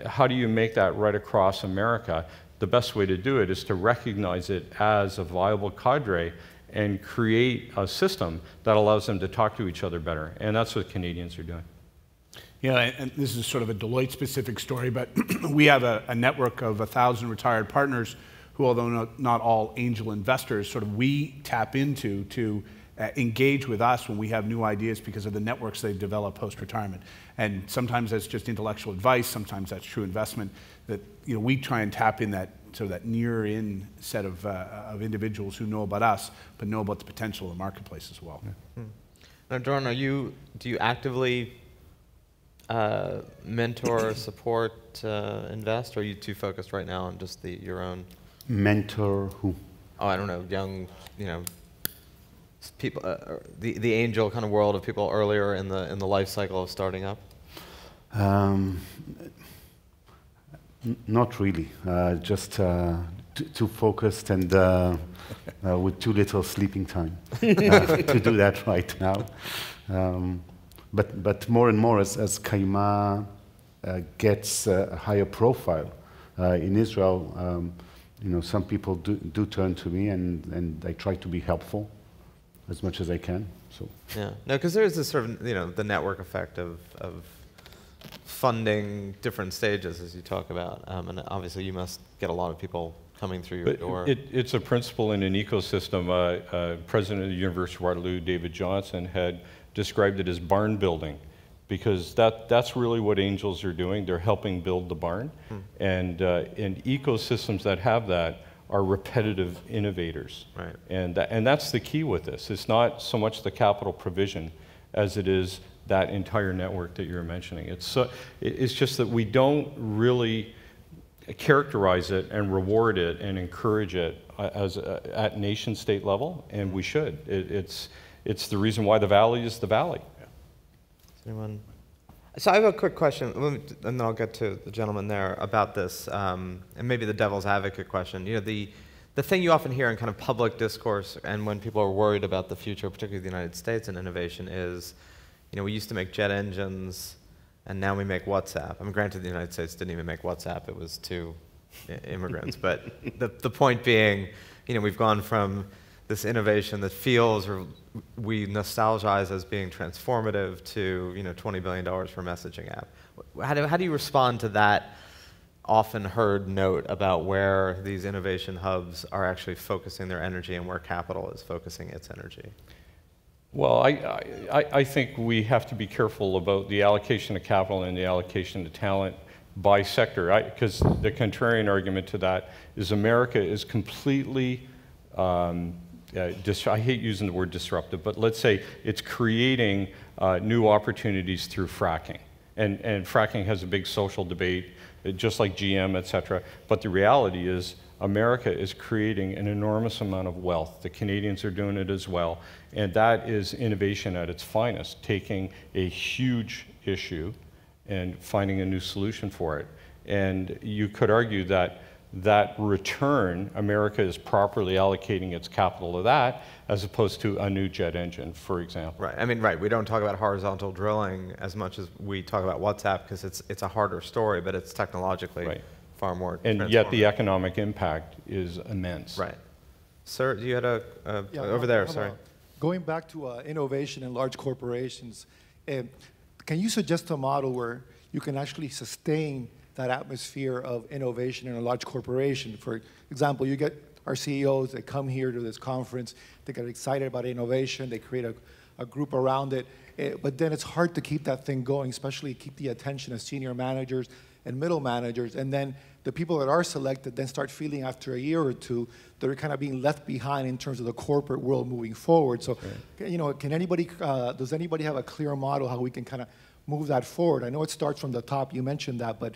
How do you make that right across America? The best way to do it is to recognize it as a viable cadre and create a system that allows them to talk to each other better. And that's what Canadians are doing. Yeah, and this is sort of a Deloitte-specific story, but we have a network of 1,000 retired partners who, although not all angel investors, sort of we tap into to engage with us when we have new ideas because of the networks they've developed post-retirement. And sometimes that's just intellectual advice, sometimes that's true investment, that we try and tap in that sort of that near-in set of individuals who know about us, but know about the potential of the marketplace as well. Yeah. Now, Doran, do you actively mentor, support, invest, or are you too focused right now on just your own? Mentor who? Oh, I don't know, young, people, the angel kind of world of people earlier in the life cycle of starting up? Not really. Just too focused and with too little sleeping time to do that right now. But more and more as Caima gets a higher profile in Israel, some people do turn to me, and I try to be helpful as much as I can. So yeah, no, because there is this sort of the network effect of funding different stages, as you talk about, and obviously you must get a lot of people coming through your door. It's a principle in an ecosystem. President of the University of Waterloo, David Johnson, had described it as barn building, because that's really what angels are doing. They're helping build the barn, and ecosystems that have that are repetitive innovators. Right. And that's the key with this. It's not so much the capital provision as it is that entire network that you're mentioning. It's just that we don't really characterize it and reward it and encourage it at nation state level, and we should. It's the reason why the Valley is the Valley. Anyone? So I have a quick question, and then I'll get to the gentleman there about this, and maybe the devil's advocate question. The thing you often hear in kind of public discourse, and when people are worried about the future, particularly the United States and innovation, is, we used to make jet engines, and now we make WhatsApp. I mean, granted, the United States didn't even make WhatsApp; it was two immigrants. But the point being, we've gone from this innovation that feels, or we nostalgize as being transformative, to $20 billion for a messaging app. How do you respond to that often heard note about where these innovation hubs are actually focusing their energy and where capital is focusing its energy? Well, I think we have to be careful about the allocation of capital and the allocation of talent by sector, because the contrarian argument to that is America is completely I hate using the word disruptive, but let's say it's creating new opportunities through fracking. And fracking has a big social debate, just like GM, et cetera. But the reality is America is creating an enormous amount of wealth. The Canadians are doing it as well. And that is innovation at its finest, taking a huge issue and finding a new solution for it. And you could argue that return, America is properly allocating its capital to that, as opposed to a new jet engine, for example. Right. I mean, right. We don't talk about horizontal drilling as much as we talk about WhatsApp, because it's a harder story, but it's technologically far more. And yet the economic impact is immense. Right. Sir, you had over there. Sorry. Going back to innovation in large corporations, can you suggest a model where you can actually sustain that atmosphere of innovation in a large corporation? For example, you get our CEOs that come here to this conference, they get excited about innovation, they create a group around it, but then it's hard to keep that thing going, especially keep the attention of senior managers and middle managers, and then the people that are selected then start feeling after a year or two they're kind of being left behind in terms of the corporate world moving forward. So, can anybody, does anybody have a clear model how we can kind of move that forward? I know it starts from the top, you mentioned that, but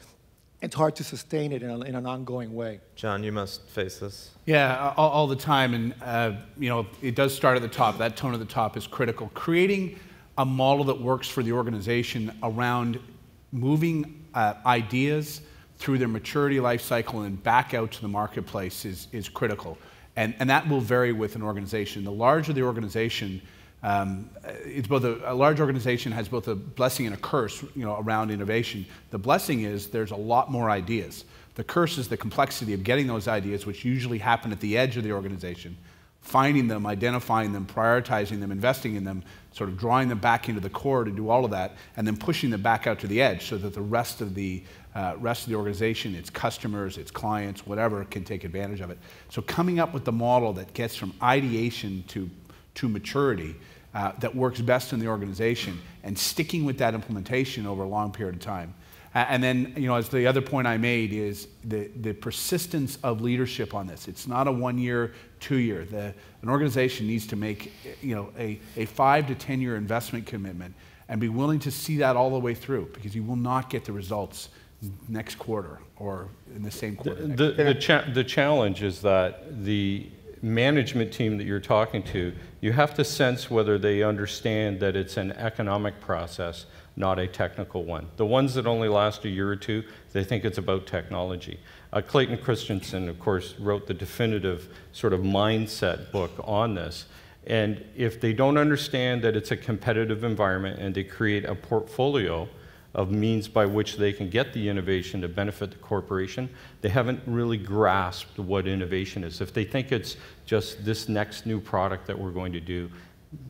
it's hard to sustain it in an ongoing way. John, you must face this. Yeah, all the time, and you know, it does start at the top. That tone at the top is critical. Creating a model that works for the organization around moving ideas through their maturity life cycle and back out to the marketplace is critical. And that will vary with an organization. The larger the organization, it's both a large organization has both a blessing and a curse, you know, around innovation. The blessing is there's a lot more ideas. The curse is the complexity of getting those ideas, which usually happen at the edge of the organization, finding them, identifying them, prioritizing them, investing in them, sort of drawing them back into the core to do all of that, and then pushing them back out to the edge so that the rest of the organization, its customers, its clients, whatever, can take advantage of it. So coming up with the model that gets from ideation to maturity that works best in the organization and sticking with that implementation over a long period of time. And then, you know, as the other point I made is the persistence of leadership on this. It's not a 1 year, 2 year. An organization needs to make, you know, a 5 to 10 year investment commitment and be willing to see that all the way through, because you will not get the results next quarter or in the same quarter. The challenge is that the management team that you're talking to, you have to sense whether they understand that it's an economic process, not a technical one. The ones that only last a year or two, they think it's about technology. Clayton Christensen, of course, wrote the definitive sort of mindset book on this. And if they don't understand that it's a competitive environment and they create a portfolio of means by which they can get the innovation to benefit the corporation, they haven't really grasped what innovation is. If they think it's just this next new product that we're going to do,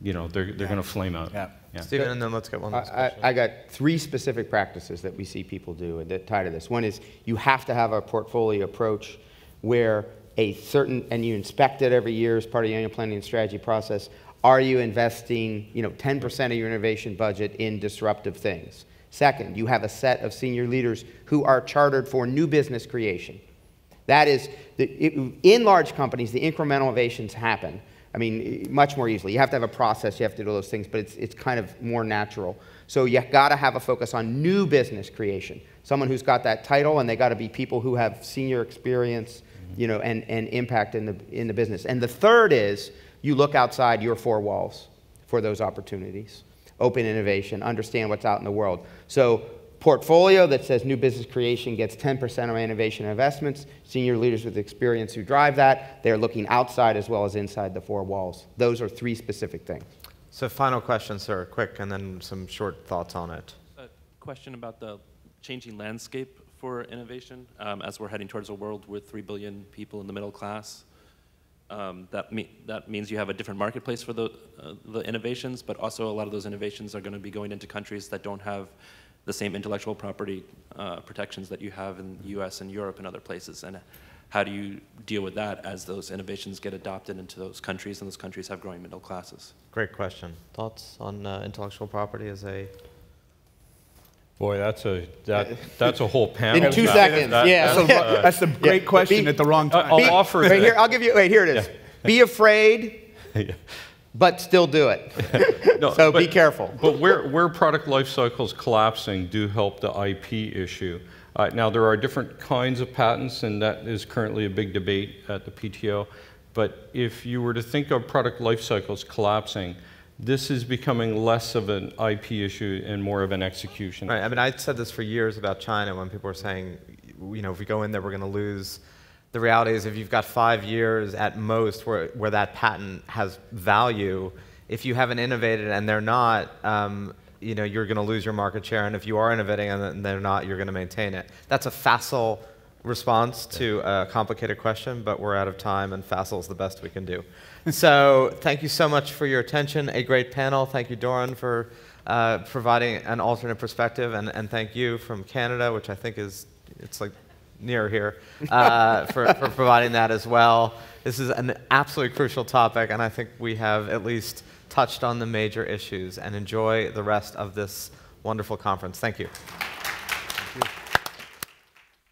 you know, they're going to flame out. Yeah. Yeah. Stephen, and then let's get one last question. I got 3 specific practices that we see people do that tie to this. One is you have to have a portfolio approach where a certain, and you inspect it every year as part of your annual planning and strategy process. Are you investing, you know, 10% of your innovation budget in disruptive things? Second, you have a set of senior leaders who are chartered for new business creation. That is, in large companies, the incremental innovations happen. I mean, much more easily. You have to have a process, you have to do those things, but it's kind of more natural. So you got to have a focus on new business creation. Someone who's got that title, and they got to be people who have senior experience, you know, and impact in the business. And the third is you look outside your 4 walls for those opportunities. Open innovation, understand what's out in the world. So portfolio that says new business creation gets 10% of innovation investments, senior leaders with experience who drive that, they're looking outside as well as inside the 4 walls. Those are 3 specific things. So final question, sir, quick, and then some short thoughts on it. A question about the changing landscape for innovation as we're heading towards a world with 3 billion people in the middle class. That means you have a different marketplace for the innovations, but also a lot of those innovations are going to be going into countries that don't have the same intellectual property protections that you have in the US and Europe and other places. And how do you deal with that as those innovations get adopted into those countries and those countries have growing middle classes? Great question. Thoughts on intellectual property as a... Boy, that's a whole panel. In 2 seconds, yeah. That's a great question at the wrong time. I'll offer right here, I'll give you, wait, here it is. Yeah. Be afraid, but still do it. No, so be careful. But where product life cycles collapsing do help the IP issue. Now, there are different kinds of patents, and that is currently a big debate at the PTO. But if you were to think of product life cycles collapsing, this is becoming less of an IP issue and more of an execution. Right. I mean, I said this for years about China when people were saying, you know, if we go in there, we're going to lose. The reality is if you've got 5 years at most where that patent has value, if you haven't innovated and they're not, you know, you're going to lose your market share. And if you are innovating and they're not, you're going to maintain it. That's a facile response to a complicated question, but we're out of time, and facile is the best we can do. So thank you so much for your attention. A great panel. Thank you, Doran, for providing an alternate perspective, and thank you from Canada, which I think is, it's like near here, for providing that as well. This is an absolutely crucial topic, and I think we have at least touched on the major issues, and enjoy the rest of this wonderful conference. Thank you. Thank you.